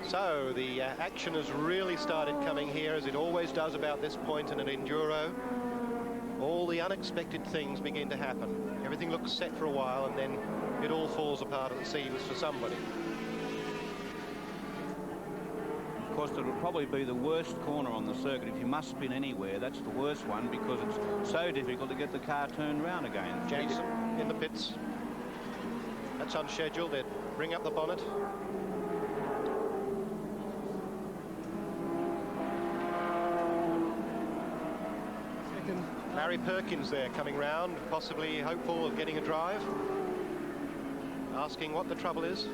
So the action has really started coming here, as it always does about this point in an enduro. All the unexpected things begin to happen. Everything looks set for a while and then it all falls apart at the seams for somebody. Of course, it would probably be the worst corner on the circuit. If you must spin anywhere, that's the worst one because it's so difficult to get the car turned round again. Jackson in the pits. That's unscheduled. They'd bring up the bonnet. Larry Perkins there coming round, possibly hopeful of getting a drive. Asking what the trouble is.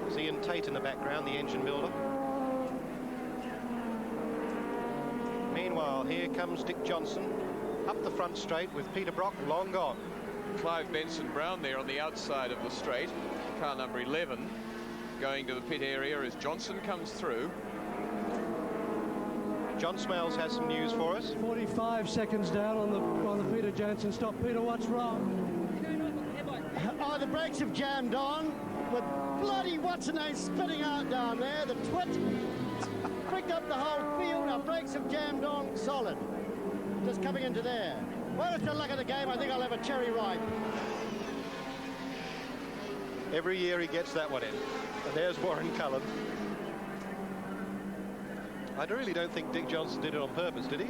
There's Ian Tate in the background, the engine builder. Meanwhile, here comes Dick Johnson up the front straight with Peter Brock long gone. Clive Benson-Brown there on the outside of the straight. Car number 11 going to the pit area as Johnson comes through. John Smails has some news for us. 45 seconds down on the Peter Jansen stop. Peter, what's wrong? Oh, the brakes have jammed on. The bloody what's-her-name spitting out down there. The twit pricked up the whole field. Our brakes have jammed on solid. Just coming into there. Well, it's the luck of the game. I think I'll have a cherry ripe. Every year he gets that one in. And there's Warren Cullen. I really don't think Dick Johnson did it on purpose, did he?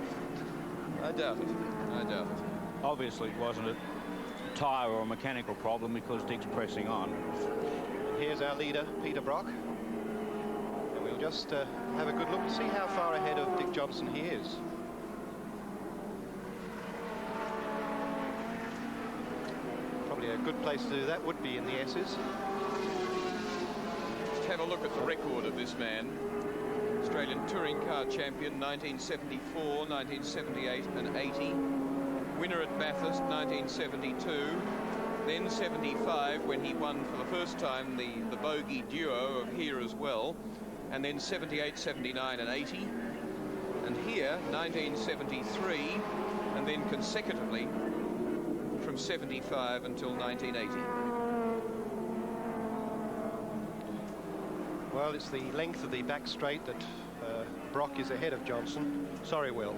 I doubt it. I doubt it. Obviously, it wasn't a tyre or a mechanical problem because Dick's pressing on. And here's our leader, Peter Brock. And we'll just have a good look to see how far ahead of Dick Johnson he is. Probably a good place to do that would be in the S's. Just have a look at the record of this man. Australian Touring Car Champion 1974, 1978 and 80. Winner at Bathurst 1972. Then 75 when he won for the first time the bogey duo of here as well. And then 78, 79 and 80. And here 1973 and then consecutively from 75 until 1980. Well, it's the length of the back straight that Brock is ahead of Johnson. Sorry, Will.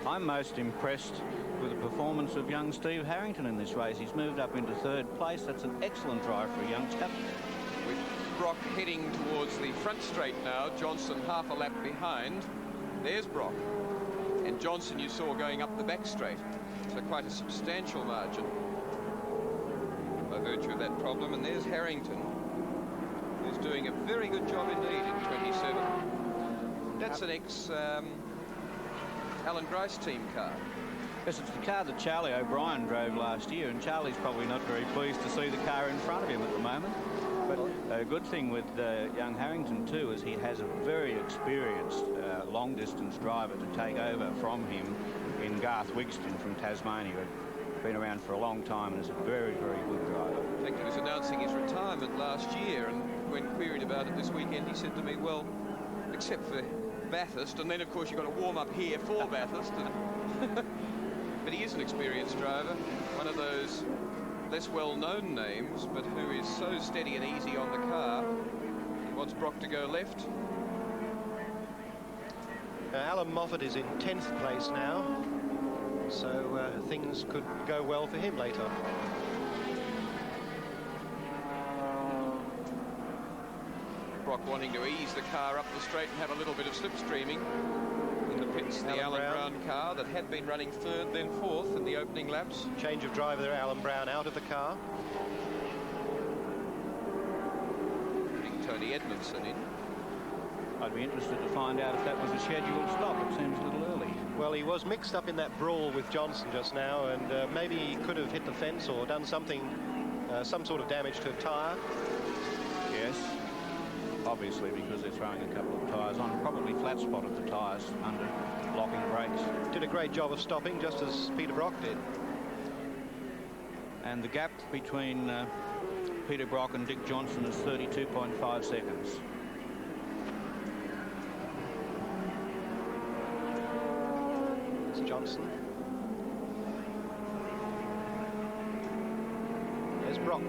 I'm most impressed with the performance of young Steve Harrington in this race. He's moved up into third place. That's an excellent drive for a youngster. With Brock heading towards the front straight now, Johnson half a lap behind. There's Brock. And Johnson you saw going up the back straight. So quite a substantial margin by virtue of that problem. And there's Harrington, who's doing a very good job indeed in 27. That's an Alan Grice team car. Yes, it's the car that Charlie O'Brien drove last year, and Charlie's probably not very pleased to see the car in front of him at the moment. But a good thing with young Harrington too is he has a very experienced long-distance driver to take over from him in Garth Wigston from Tasmania. Been around for a long time and is a very, very good driver. In fact, he was announcing his retirement last year, and when queried about it this weekend, he said to me, well, except for Bathurst, and then of course you've got to warm up here for Bathurst. But he is an experienced driver, one of those less well-known names, but who is so steady and easy on the car. He wants Brock to go left. Alan Moffat is in 10th place now, so things could go well for him later. Brock wanting to ease the car up the straight and have a little bit of slipstreaming. In the pits, the Alan Brown car that had been running third, then fourth in the opening laps. Change of driver there, Alan Brown out of the car. Putting Tony Edmondson in. I'd be interested to find out if that was a scheduled stop. It seems a little early. Well, he was mixed up in that brawl with Johnson just now, and maybe he could have hit the fence or done something, some sort of damage to a tyre. Yes, obviously, because they're throwing a couple of tyres on. Probably flat spotted the tyres under locking brakes. Did a great job of stopping, just as Peter Brock did. And the gap between Peter Brock and Dick Johnson is 32.5 seconds. Johnson. There's Brock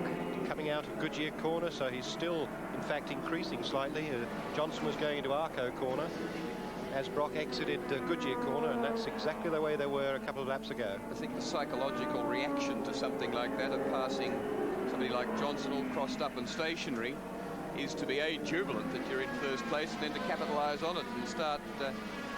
coming out of Goodyear corner, so he's still in fact increasing slightly. Johnson was going into Arco corner. as Brock exited Goodyear corner, and that's exactly the way they were a couple of laps ago. I think the psychological reaction to something like that, of passing somebody like Johnson all crossed up and stationary, is to be jubilant that you're in first place, and then to capitalise on it and start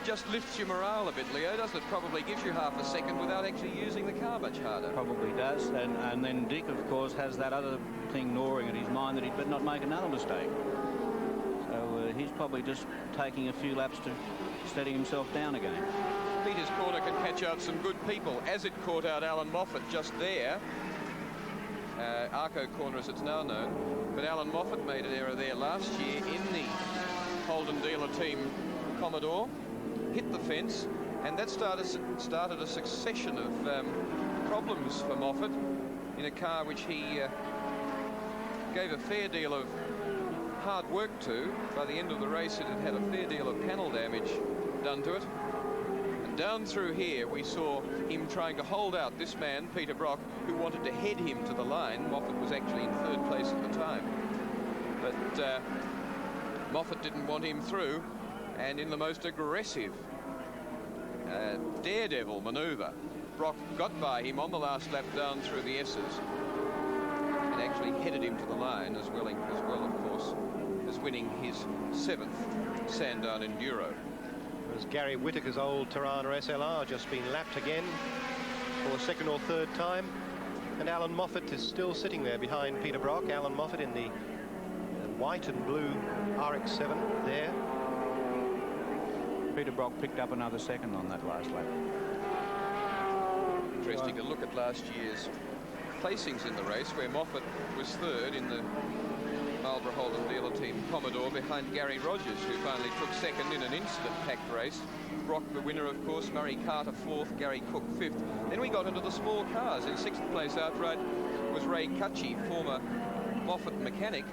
just lifts your morale a bit, Leo, doesn't it? Probably gives you half a second without actually using the car much harder. Probably does, and then Dick, of course, has that other thing gnawing at his mind that he'd better not make another mistake. So he's probably just taking a few laps to steady himself down again. Peter's corner can catch out some good people, as it caught out Alan Moffat just there. Arco corner, as it's now known. But Alan Moffat made an error there last year in the Holden dealer team Commodore. Hit the fence, and that started a succession of problems for Moffat in a car which he gave a fair deal of hard work to. By the end of the race, it had had a fair deal of panel damage done to it. And down through here, we saw him trying to hold out this man, Peter Brock, who wanted to head him to the line. Moffat was actually in third place at the time. But Moffat didn't want him through, and in the most aggressive daredevil manoeuvre, Brock got by him on the last lap down through the S's and actually headed him to the line as well, of course, as winning his 7th Sandown Enduro. As Gary Whittaker's old Tirana SLR just been lapped again for a second or third time, and Alan Moffat is still sitting there behind Peter Brock. Alan Moffat in the white and blue RX-7 there. Peter Brock picked up another second on that last lap. Interesting to look at last year's placings in the race, where Moffat was third in the Marlborough Holden dealer team Commodore behind Gary Rogers, who finally took second in an incident-packed race. Brock the winner, of course, Murray Carter fourth, Gary Cook fifth. Then we got into the small cars. In sixth place outright was Ray Cutchy, former Moffat mechanic,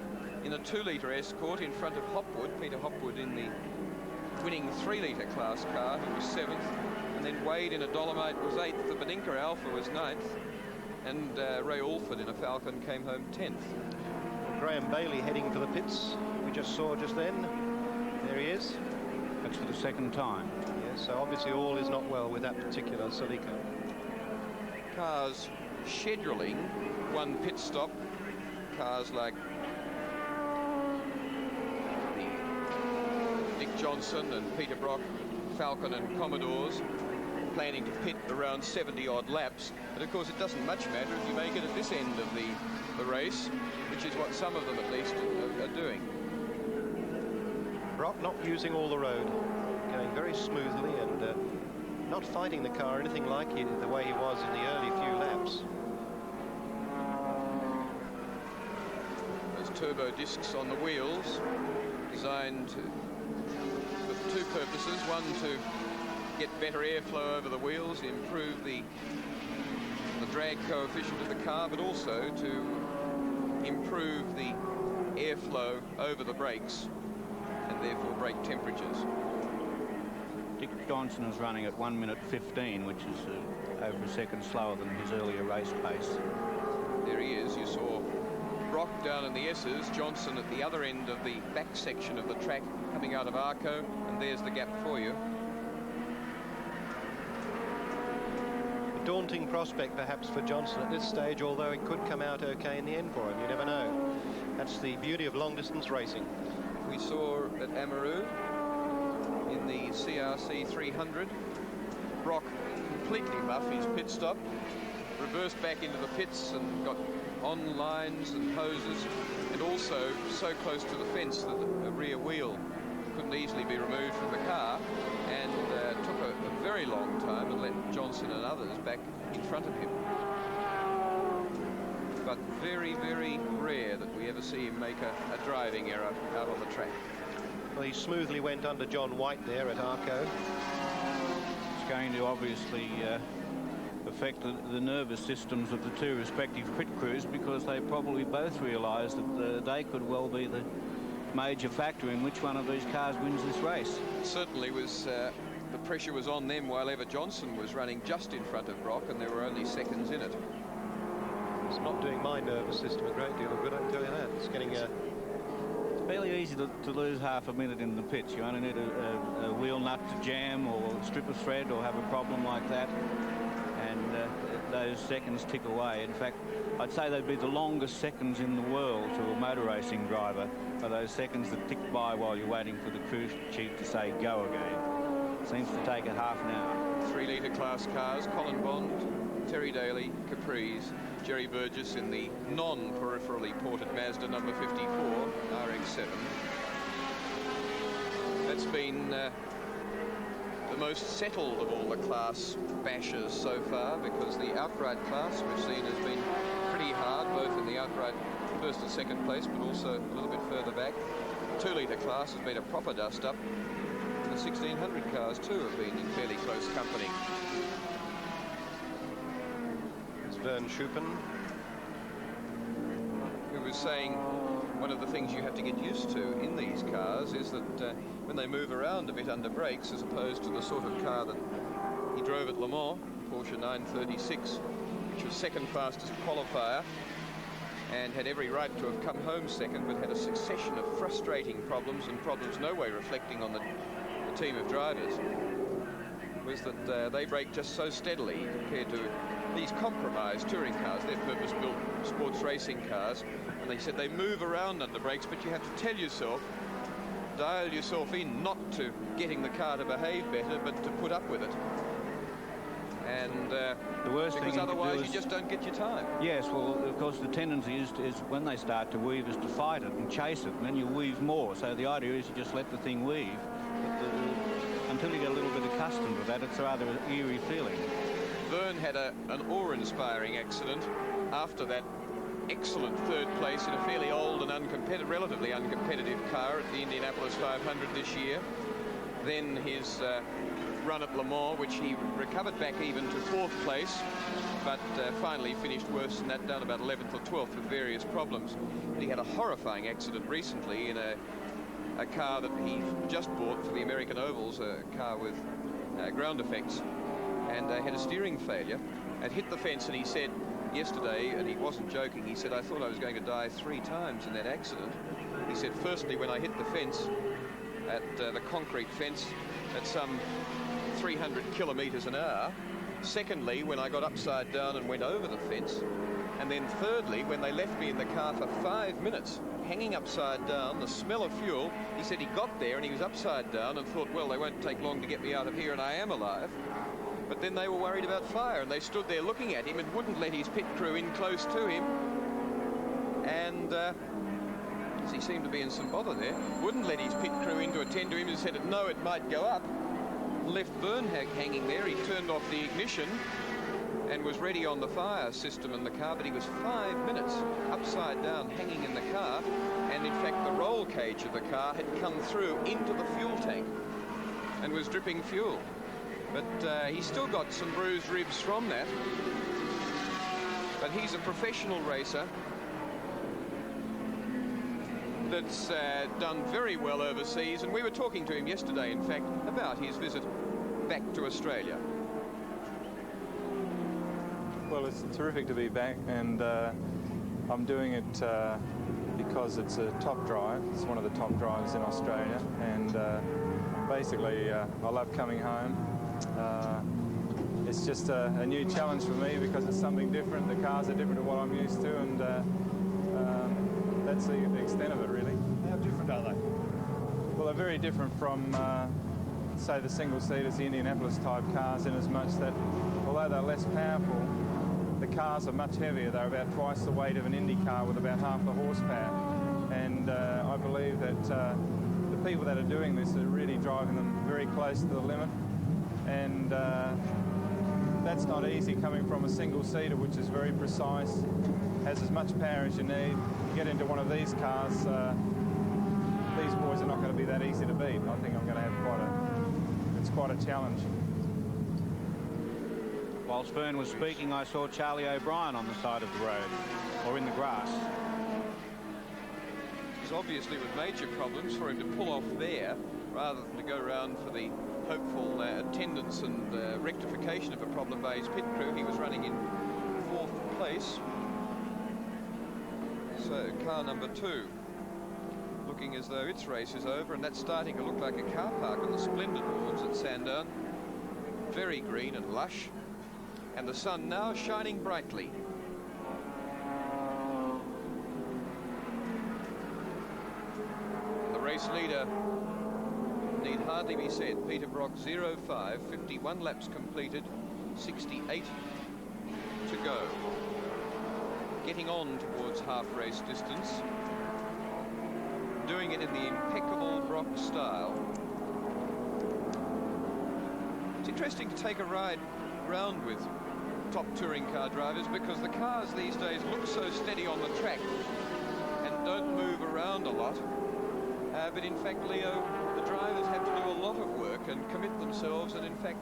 in a 2-litre Escort in front of Hopwood. Peter Hopwood in the winning 3-litre class car, who was 7th. And then Wade in a Dolomite was 8th. The Beninka Alpha was 9th. And Ray Alford in a Falcon came home 10th. Graham Bailey heading for the pits, we just saw just then. There he is. That's for the second time. Yes, so obviously all is not well with that particular Celica. Cars scheduling one pit stop. Cars like Dick Johnson and Peter Brock, Falcon and Commodores, planning to pit around 70-odd laps. But of course it doesn't much matter if you make it at this end of the race, which is what some of them at least are doing. Brock not using all the road, going very smoothly and not fighting the car anything like the way he was in the early few laps. Those turbo discs on the wheels, designed with two purposes. One, to get better airflow over the wheels, improve the drag coefficient of the car, but also to improve the airflow over the brakes and therefore brake temperatures. Dick Johnson is running at 1:15, which is over a second slower than his earlier race pace. There he is. You saw Brock down in the S's, Johnson at the other end of the back section of the track coming out of Arco, and there's the gap for you. A daunting prospect perhaps for Johnson at this stage, although it could come out okay in the end for him. You never know. That's the beauty of long-distance racing. We saw at Amaru in the CRC 300, Brock completely muff his pit stop, reversed back into the pits and got on lines and hoses, and also so close to the fence that the rear wheel couldn't easily be removed from the car, and took a very long time and let Johnson and others back in front of him. But very, very rare that we ever see him make a driving error out on the track. Well, he smoothly went under John White there at Arco. It's going to obviously affect the nervous systems of the two respective pit crews, because they probably both realise that they could well be the major factor in which one of these cars wins this race. Certainly was. The pressure was on them while Ever Johnson was running just in front of Brock, and there were only seconds in it. It's not doing my nervous system a great deal of good, I can tell you that. It's getting It's fairly easy easy to lose half a minute in the pits. You only need a wheel nut to jam or strip a thread or have a problem like that, and those seconds tick away. In fact, I'd say they'd be the longest seconds in the world to a motor racing driver, are those seconds that tick by while you're waiting for the crew chief to say go again. Seems to take a half an hour. 3 litre class cars, Colin Bond, Terry Daly, Capri's, Jerry Burgess in the non-peripherally ported Mazda number 54 RX-7. That's been the most settled of all the class bashes so far, because the outright class we've seen has been pretty hard, both in the outright first and second place, but also a little bit further back. 2 litre class has been a proper dust-up. The 1600 cars too have been in fairly close company. Vern Schuppen, who was saying one of the things you have to get used to in these cars is that when they move around a bit under brakes, as opposed to the sort of car that he drove at Le Mans, Porsche 936, which was second fastest qualifier and had every right to have come home second, but had a succession of frustrating problems, and problems no way reflecting on the team of drivers, was that they brake just so steadily compared to these compromised touring cars. They're purpose-built sports racing cars, and they said they move around under brakes, but you have to tell yourself, dial yourself in, not to getting the car to behave better, but to put up with it. And the worst because thing otherwise you just don't get your time. Yes, well, of course, the tendency is when they start to weave is to fight it and chase it, and then you weave more. So the idea is you just let the thing weave, but until you get a little bit accustomed to that, it's a rather eerie feeling. Vern had an awe-inspiring accident after that excellent third place in a fairly old and relatively uncompetitive car at the Indianapolis 500 this year. Then his run at Le Mans, which he recovered back even to 4th place, but finally finished worse than that, down about 11th or 12th with various problems. And he had a horrifying accident recently in a car that he just bought for the American Ovals, a car with ground effects, and had a steering failure and hit the fence. And he said yesterday, and he wasn't joking, he said, I thought I was going to die 3 times in that accident. He said, firstly, when I hit the fence, at the concrete fence at some 300 kilometres an hour. Secondly, when I got upside down and went over the fence. And then thirdly, when they left me in the car for 5 minutes, hanging upside down, the smell of fuel. He said he got there and he was upside down and thought, well, they won't take long to get me out of here, and I am alive. But then they were worried about fire, and they stood there looking at him and wouldn't let his pit crew in close to him. And he seemed to be in some bother there, wouldn't let his pit crew in to attend to him, and said, no, it might go up. Left Vern hanging there. He turned off the ignition and was ready on the fire system in the car, but he was 5 minutes upside down hanging in the car, and in fact the roll cage of the car had come through into the fuel tank and was dripping fuel. But he still got some bruised ribs from that. But he's a professional racer that's done very well overseas, and we were talking to him yesterday, in fact, about his visit back to Australia. Well, it's terrific to be back, and I'm doing it because it's a top drive. It's one of the top drives in Australia, and basically I love coming home. It's just a new challenge for me because it's something different. The cars are different to what I'm used to, and that's the extent of it, really. How different are they? Well, they're very different from, say, the single-seaters, the Indianapolis-type cars, in as much that, although they're less powerful, the cars are much heavier. They're about twice the weight of an Indy car with about half the horsepower. And I believe that the people that are doing this are really driving them very close to the limit. And that's not easy coming from a single-seater, which is very precise, has as much power as you need. You get into one of these cars, these boys are not going to be that easy to beat. I think I'm going to have quite a challenge. Whilst Vern was speaking, I saw Charlie O'Brien on the side of the road, or in the grass. It's obviously with major problems for him to pull off there, rather than to go around for the hopeful attendance and rectification of a problem by his pit crew. He was running in 4th place. So car number 2 looking as though its race is over, and that's starting to look like a car park on the splendid lawns at Sandown. Very green and lush, and the sun now shining brightly. The race leader need hardly be said. Peter Brock 05, 51 laps completed, 68 to go. Getting on towards half race distance, doing it in the impeccable Brock style. It's interesting to take a ride round with top touring car drivers, because the cars these days look so steady on the track and don't move around a lot. But in fact, Leo, the drivers have to do a lot of work and commit themselves, and in fact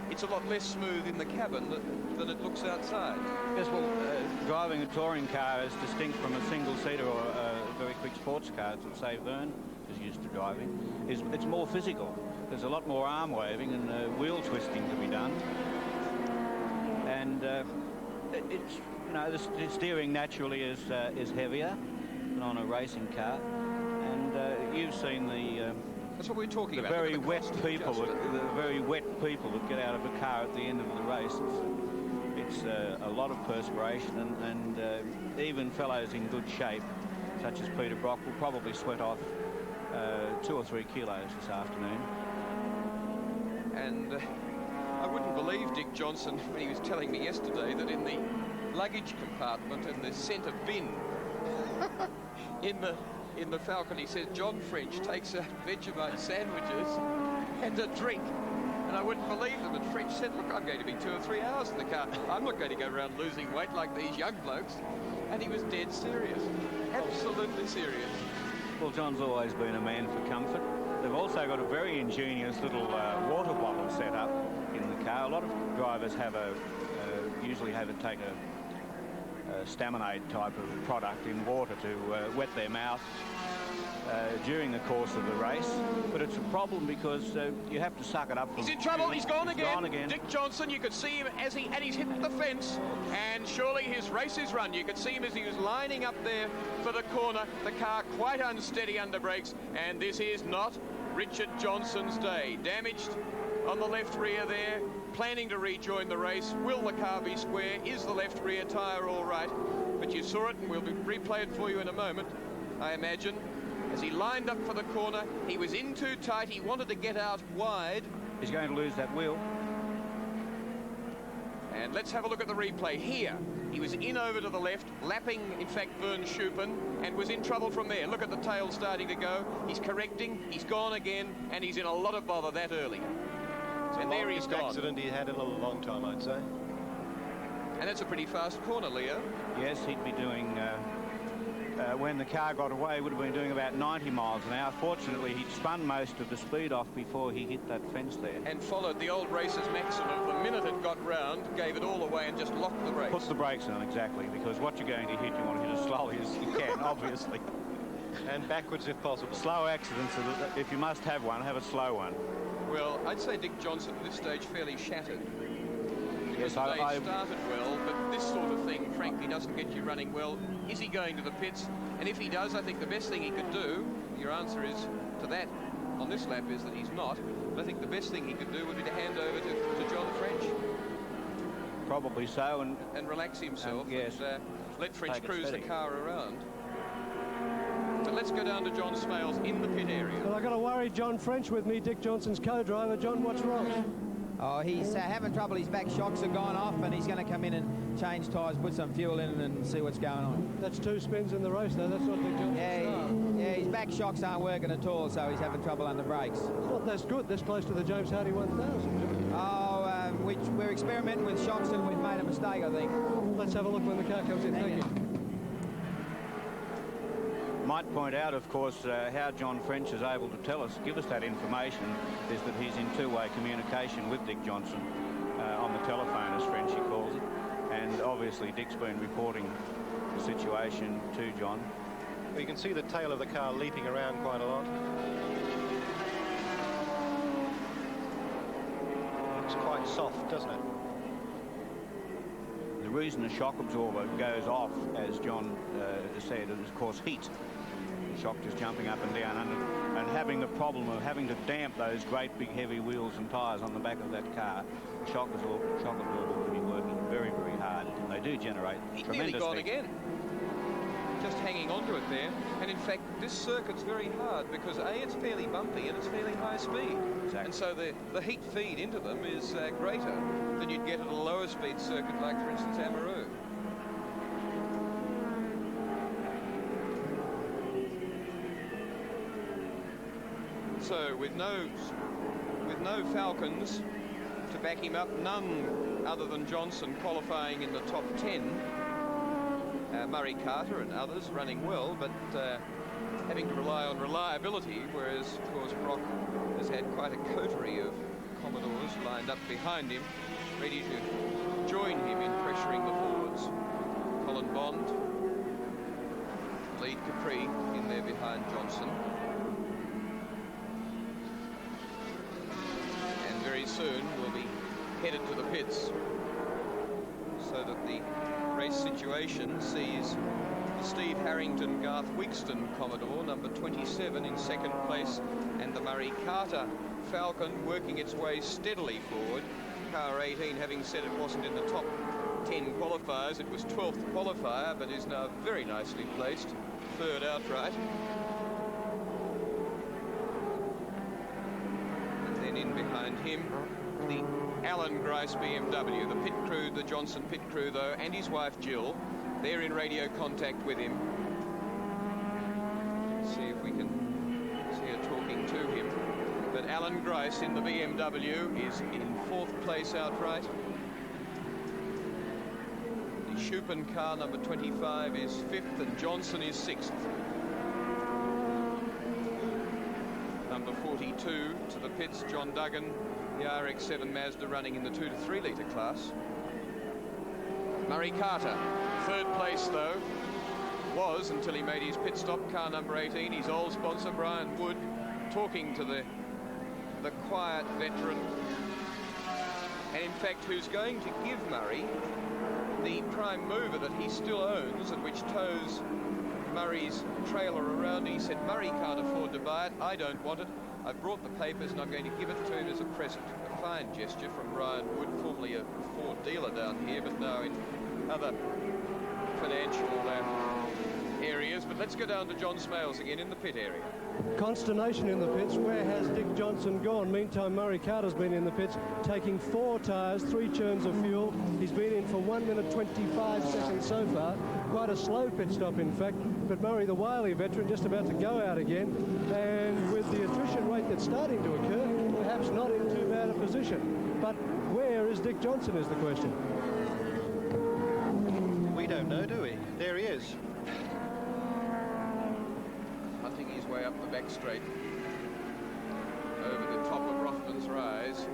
it's a lot less smooth in the cabin than it looks outside. Yes, well, driving a touring car is distinct from a single-seater or a very quick sports car that, say, Vern is used to driving. It's more physical. There's a lot more arm waving and wheel twisting to be done. And it's, you know, the steering naturally is heavier than on a racing car. And you've seen the that's what we're talking about. Very wet people, the very wet people that get out of a car at the end of the race. It's a lot of perspiration, and even fellows in good shape, such as Peter Brock, will probably sweat off 2 or 3 kilos this afternoon. And I wouldn't believe Dick Johnson when he was telling me yesterday that in the luggage compartment in the centre bin in the Falcon, he says John French takes out Vegemite sandwiches and a drink. And I wouldn't believe them. And French said, look, I'm going to be 2 or 3 hours in the car. I'm not going to go around losing weight like these young blokes. And he was dead serious. Absolutely serious. Well, John's always been a man for comfort. They've also got a very ingenious little water bottle set up in the car. A lot of drivers have usually have it take a Staminade type of product in water to wet their mouth during the course of the race, but it's a problem because you have to suck it up. He's in trouble. He's gone again. Dick Johnson, you could see him as he's hit the fence, and surely his race is run. You could see him as he was lining up there for the corner. The car quite unsteady under brakes, and this is not Richard Johnson's day. Damaged on the left rear there, planning to rejoin the race. Will the car be square? Is the left rear tyre all right? But you saw it, and we'll replay it for you in a moment, I imagine. As he lined up for the corner, he was in too tight. He wanted to get out wide. He's going to lose that wheel. And let's have a look at the replay here. He was in over to the left, lapping, in fact, Vern Schuppen, and was in trouble from there. Look at the tail starting to go. He's correcting, he's gone again, and he's in a lot of bother that early. And there he's gone. Accident he had in a long time, I'd say. And that's a pretty fast corner, Leo. Yes, he'd be doing, when the car got away, he would have been doing about 90 miles an hour. Fortunately, he'd spun most of the speed off before he hit that fence there. And followed the old racer's maxim of the minute it got round, gave it all away and just locked the brakes. Puts the brakes on, exactly, because what you're going to hit, you want to hit as slowly as you can, obviously. And backwards if possible. Slow accidents, if you must have one, have a slow one. Well, I'd say Dick Johnson at this stage fairly shattered. Because yes, they started well, but this sort of thing, frankly, doesn't get you running well. Is he going to the pits? And if he does, I think the best thing he could do, your answer is to that on this lap is that he's not. But I think the best thing he could do would be to hand over to John French. Probably so. And relax himself. Yes. And, let French cruise the car around. But let's go down to John Smales in the pit area. Well, I've got to worry John French with me, Dick Johnson's co-driver. John, what's wrong? Oh, he's having trouble. His back shocks have gone off, and he's going to come in and change tyres, put some fuel in, and see what's going on. That's 2 spins in the race, though. That's not Dick Johnson's yeah, his back shocks aren't working at all, so he's having trouble under brakes. It's not that good. This close to the James Hardy 1000. Oh, we're experimenting with shocks, and we've made a mistake, I think. Let's have a look when the car comes in. Thank you. Might point out, of course, how John French is able to give us that information is that he's in two-way communication with Dick Johnson on the telephone, as Frenchy calls it. And obviously Dick's been reporting the situation to John. You can see the tail of the car leaping around quite a lot. Looks quite soft, doesn't it? The reason the shock absorber goes off, as John said, is of course heat. shock just jumping up and down and having the problem of having to damp those great big heavy wheels and tyres on the back of that car. Shock absorbers will be working very, very hard. They do generate tremendous nearly gone heat. again. Just hanging on to it there. And in fact, this circuit's very hard because A, it's fairly bumpy and it's fairly high speed. Exactly. And so the heat feed into them is greater than you'd get at a lower speed circuit like, for instance, Amaroo. So with no Falcons to back him up, none other than Johnson qualifying in the top 10. Murray Carter and others running well, but having to rely on reliability, whereas, of course, Brock has had quite a coterie of Commodores lined up behind him, ready to join him in pressuring the forwards. Colin Bond, lead Capri in there behind Johnson. And very soon we'll be headed to the pits so that the race situation sees the Steve Harrington Garth Wigston Commodore, number 27, in second place, and the Murray Carter Falcon working its way steadily forward. Car 18, having said it wasn't in the top 10 qualifiers, it was 12th qualifier, but is now very nicely placed, third outright. And then in behind him, the Alan Grice BMW, the pit crew, the Johnson pit crew though, and his wife Jill, they're in radio contact with him. Let's see if we can see her talking to him. But Alan Grice in the BMW is in fourth place outright. The Schuppen car, number 25, is fifth, and Johnson is sixth. Number 42 to the pits, John Duggan, the RX-7 Mazda running in the 2 to 3 litre class. Murray Carter, third place though, was until he made his pit stop, car number 18, his old sponsor Brian Wood, talking to the quiet veteran, and in fact who's going to give Murray the prime mover that he still owns and which tows Murray's trailer around. He said Murray can't afford to buy it, I don't want it, I've brought the papers and I'm going to give it to him as a present. A fine gesture from Brian Wood, formerly a Ford dealer down here, but now in other financial areas. But let's go down to John Smales again in the pit area. Consternation in the pits. Where has Dick Johnson gone? Meantime, Murray Carter's been in the pits, taking 4 tyres, 3 churns of fuel. He's been in for 1 minute 25 seconds so far. Quite a slow pit stop, in fact. But Murray, the wily veteran, just about to go out again. And with the attrition rate that's starting to occur, perhaps not in too bad a position. But where is Dick Johnson is the question. We don't know, do we? There he is. Hunting his way up the back straight over the top of Rothman's Rise,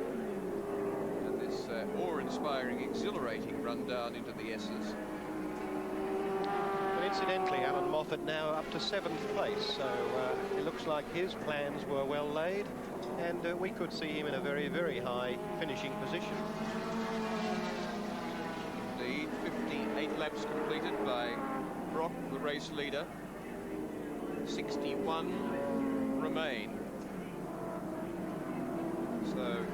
and this awe-inspiring, exhilarating run down into the S's. But incidentally, Alan Moffat now up to 7th place, so it looks like his plans were well laid, and we could see him in a very, very high finishing position. Indeed, 58 laps completed by Brock, the race leader. 61 remain. So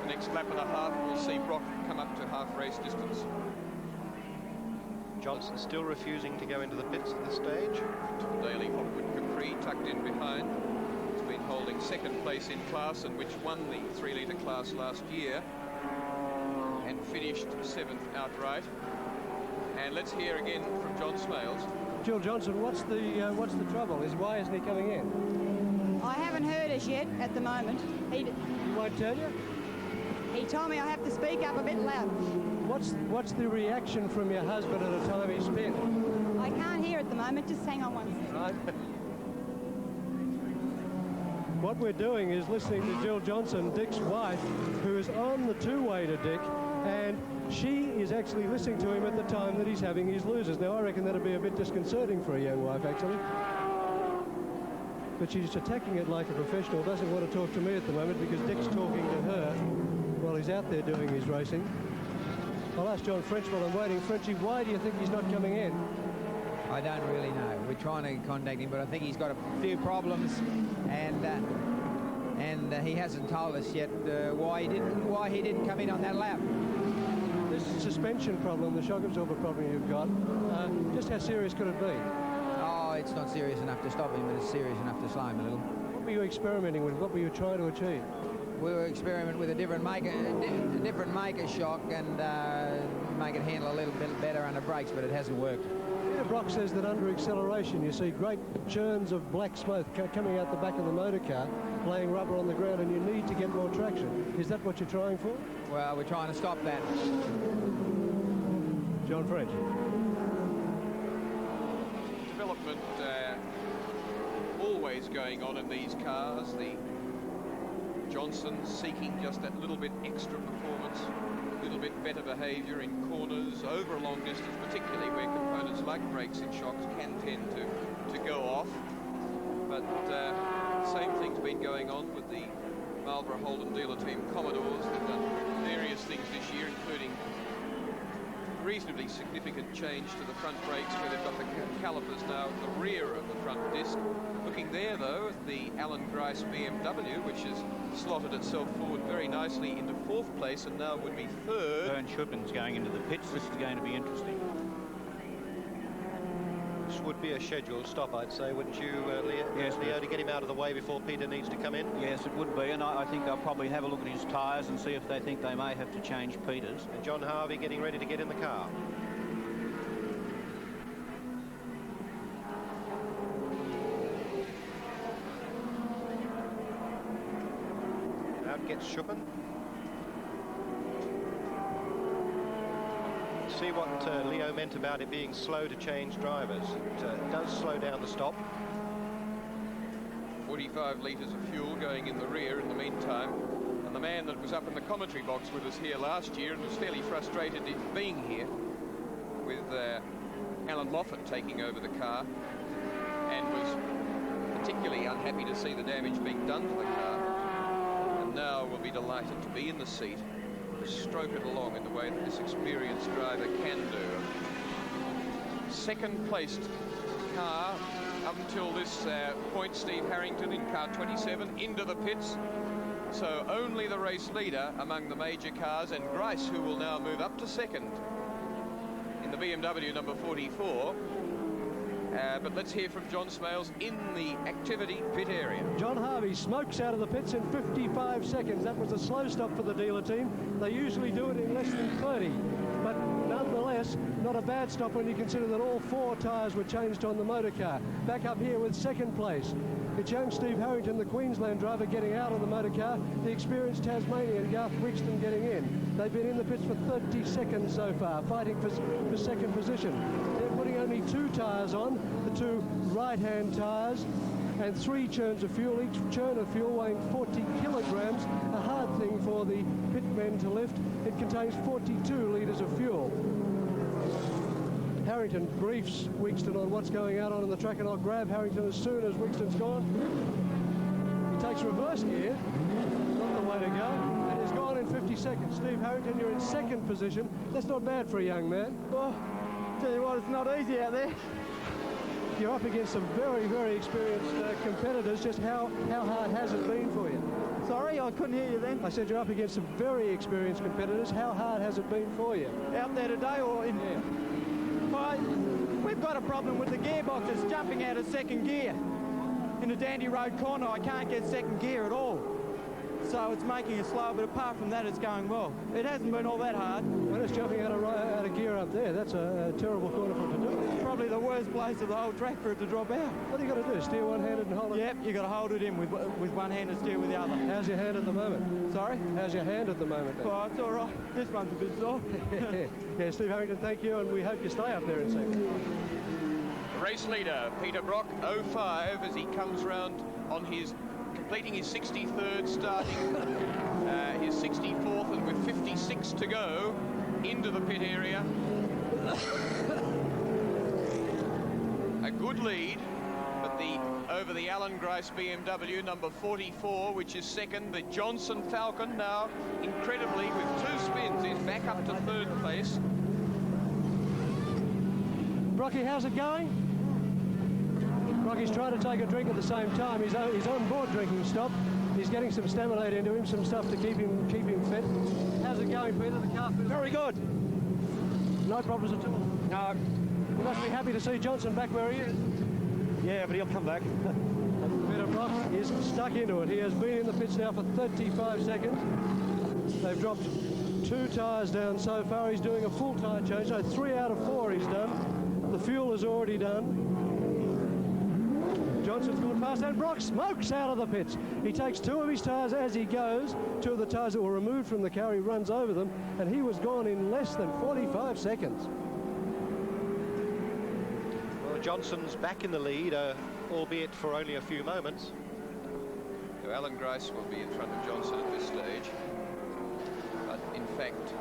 the next lap and a half will see Brock come up to half race distance. Johnson still refusing to go into the pits at this stage. Daly Hopwood Capri tucked in behind. He's been holding second place in class, and which won the 3 litre class last year and finished 7th outright. And let's hear again from John Smales. Jill Johnson, what's the trouble? Why isn't he coming in? I haven't heard as yet at the moment. He won't tell you? He told me I have to speak up a bit louder. What's the reaction from your husband at a time he's spent? I can't hear at the moment. Just hang on one second. Right. What we're doing is listening to Jill Johnson, Dick's wife, who is on the two-way to Dick, and she is actually listening to him at the time that he's having his losers. Now, I reckon that'd be a bit disconcerting for a young wife, actually. But she's attacking it like a professional, doesn't want to talk to me at the moment because Dick's talking to her while he's out there doing his racing. I'll ask John French while I'm waiting. Frenchie, why do you think he's not coming in? I don't really know. We're trying to contact him, but I think he's got a few problems, and he hasn't told us yet why he didn't come in on that lap. This suspension problem, the shock absorber problem you've got, just how serious could it be? Oh, it's not serious enough to stop him, but it's serious enough to slow him a little. What were you experimenting with? What were you trying to achieve? We were experimenting with a different maker shock and make it handle a little bit better under brakes, but it hasn't worked. Peter Brock says that under acceleration you see great churns of black smoke coming out the back of the motor car, laying rubber on the ground, and you need to get more traction. Is that what you're trying for? Well, we're trying to stop that. John French. Development always going on in these cars. The Johnson seeking just that little bit extra performance, a little bit better behaviour in corners, over a long distance, particularly where components like brakes and shocks can tend to go off. But same thing's been going on with the Marlborough Holden dealer team Commodores. They've done various things this year, including reasonably significant change to the front brakes, where they've got the calipers now at the rear of the front disc. Looking there, though, at the Alan Grice BMW, which has slotted itself forward very nicely into 4th place and now would be 3rd. Vern Schuppin's going into the pits. This is going to be interesting. This would be a scheduled stop, I'd say, wouldn't you, Leo? Yes, Leo, to get him out of the way before Peter needs to come in? Yes, it would be, and I think they'll probably have a look at his tyres and see if they think they may have to change Peter's. And John Harvey getting ready to get in the car. Out gets Schuppen. See what Leo meant about it being slow to change drivers. It does slow down the stop. 45 litres of fuel going in the rear in the meantime. And the man that was up in the commentary box with us here last year and was fairly frustrated in being here with Alan Moffat taking over the car, and was particularly unhappy to see the damage being done to the car, and now will be delighted to be in the seat, stroke it along in the way that this experienced driver can do. Second placed car up until this point, Steve Harrington in car 27 into the pits. So only the race leader among the major cars, and Grice, who will now move up to second in the BMW number 44. But let's hear from John Smales in the activity pit area. John Harvey smokes out of the pits in 55 seconds. That was a slow stop for the dealer team. They usually do it in less than 30. But nonetheless, not a bad stop when you consider that all 4 tyres were changed on the motor car. Back up here with second place, it's young Steve Harrington, the Queensland driver, getting out on the motor car. The experienced Tasmanian Garth Wixton getting in. They've been in the pits for 30 seconds so far, fighting for second position. They're putting only 2 tyres on, the 2 right-hand tyres, and 3 churns of fuel, each churn of fuel weighing 40 kilograms, a hard thing for the pit men to lift. It contains 42 litres of fuel. Harrington briefs Wixton on what's going on the track, and I'll grab Harrington as soon as Wixton's gone. He takes reverse gear, not the way to go, and he's gone in 50 seconds. Steve Harrington, you're in second position. That's not bad for a young man. Well, tell you what, it's not easy out there. You're up against some very, very experienced competitors. Just how hard has it been for you? Sorry, I couldn't hear you then. I said you're up against some very experienced competitors. How hard has it been for you? Out there today or in... Yeah. Well, we've got a problem with the gearbox. It's jumping out of second gear. In a Dandy Road corner, I can't get second gear at all. So it's making it slow, but apart from that, it's going well. It hasn't been all that hard. When it's jumping out of gear up there, that's a terrible corner for it to do. It's probably the worst place of the whole track for it to drop out. What do you got to do? Steer one-handed and hold it? Yep, you got to hold it in with one hand and steer with the other. How's your hand at the moment? Sorry? How's your hand at the moment then? Oh, it's all right. This one's a bit sore. Yeah, Steve Harrington, thank you, and we hope you stay up there in second. Race leader Peter Brock, 05, as he comes round on his completing his 63rd, starting his 64th, and with 56 to go into the pit area. A good lead, but over the Alan Grice BMW number 44, which is second. The Johnson Falcon now, incredibly, with 2 spins, is back up to 3rd place. Brocky, how's it going? Brocky's trying to take a drink at the same time. He's on board drinking stop. He's getting some Staminate into him, some stuff to keep him fit. How's it going, Peter? The car feels very good. No problems at all? No. You must be happy to see Johnson back where he is. Yeah, but he'll come back. Peter Brock is stuck into it. He has been in the pits now for 35 seconds. They've dropped 2 tyres down so far. He's doing a full tyre change. So 3 out of 4 he's done. The fuel is already done. Johnson's gone past, and Brock smokes out of the pits. He takes 2 of his tyres as he goes. 2 of the tyres that were removed from the car, he runs over them, and he was gone in less than 45 seconds. Well, Johnson's back in the lead, albeit for only a few moments. So Alan Grice will be in front of Johnson at this stage. But in fact,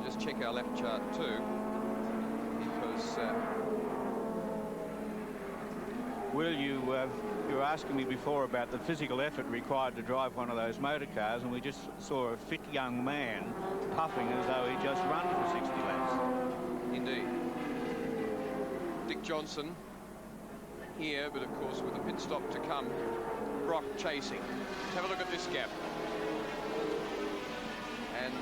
just check our lap chart too, because Will, you were asking me before about the physical effort required to drive one of those motor cars, and we just saw a fit young man puffing as though he just run for 60 laps. Indeed. Dick Johnson here, but of course with a pit stop to come, Brock chasing. Let's have a look at this gap. And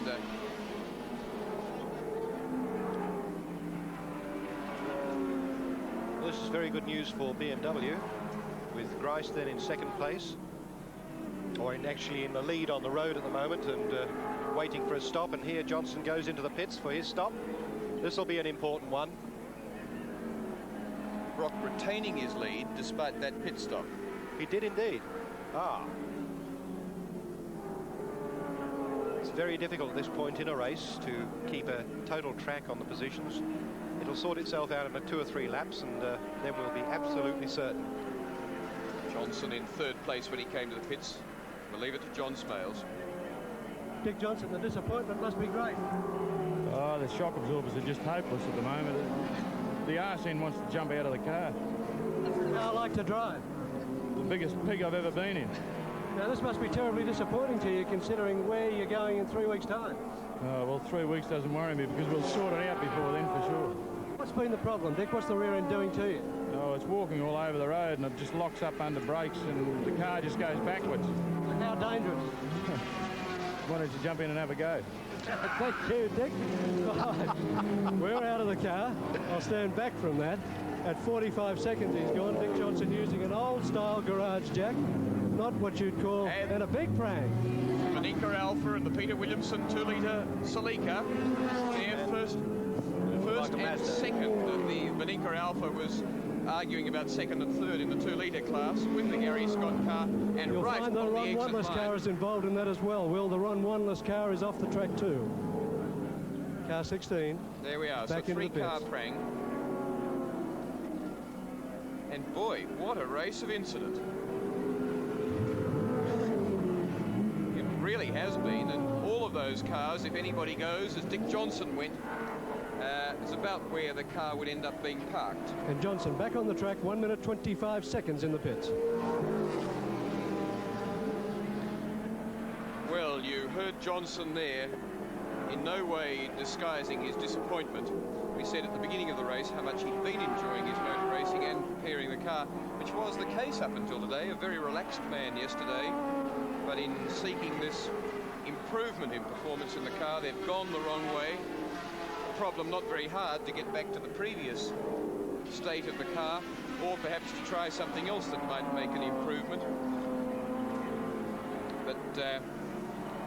This is very good news for BMW, with Grice then in second place, or actually in the lead on the road at the moment, and waiting for a stop. And here Johnson goes into the pits for his stop. This will be an important one. Brock retaining his lead despite that pit stop. He did indeed. It's very difficult at this point in a race to keep a total track on the positions. It'll sort itself out in 2 or 3 laps, and then we'll be absolutely certain. Johnson in 3rd place when he came to the pits. We'll leave it to John Smales. Dick Johnson, the disappointment must be great. Oh, the shock absorbers are just hopeless at the moment. The arse end wants to jump out of the car. I like to drive. The biggest pig I've ever been in. Now, this must be terribly disappointing to you, considering where you're going in 3 weeks' time. Well, 3 weeks doesn't worry me, because we'll sort it out before then for sure. What's been the problem, Dick? What's the rear end doing to you? Oh, it's walking all over the road, and it just locks up under brakes, and the car just goes backwards. How dangerous? Why don't you jump in and have a go? Thank you, Dick. We're out of the car. I'll stand back from that. At 45 seconds he's gone. Dick Johnson using an old-style garage jack. Not what you'd call a big prank. Maninka Alpha and the Peter Williamson 2-litre Celica. Their first and second. The Maninka Alpha was arguing about 2nd and 3rd in the 2-litre class with the Gary Scott car, and you'll right find the on Ron the exit Wanless line. car is involved in that as well. Will, the Ron Wanless car is off the track too. Car 16. There we are. Back so 3-car pits. prang. And boy, what a race of incident. It really has been, and all of those cars, if anybody goes as Dick Johnson went, is about where the car would end up being parked. And Johnson back on the track, 1 minute 25 seconds in the pits. Well, you heard Johnson there, in no way disguising his disappointment. We said at the beginning of the race how much he'd been enjoying his motor racing and preparing the car, which was the case up until today. A very relaxed man yesterday, but in seeking this improvement in performance in the car, they've gone the wrong way. Problem not very hard to get back to the previous state of the car, or perhaps to try something else that might make an improvement. But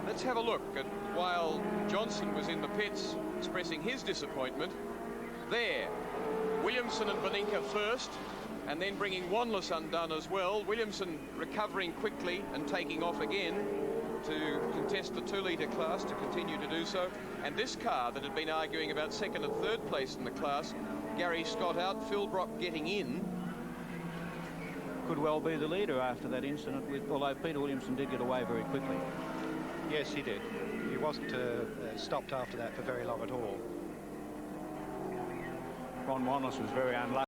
let's have a look at, while Johnson was in the pits expressing his disappointment, there, Williamson and Maninka first, and then bringing Wanless undone as well. Williamson recovering quickly and taking off again to contest the 2-litre class, to continue to do so. And this car that had been arguing about 2nd and 3rd place in the class, Gary Scott out, Phil Brock getting in. Could well be the leader after that incident, although Peter Williamson did get away very quickly. Yes, he did. He wasn't stopped after that for very long at all. Ron Wanless was very unlucky.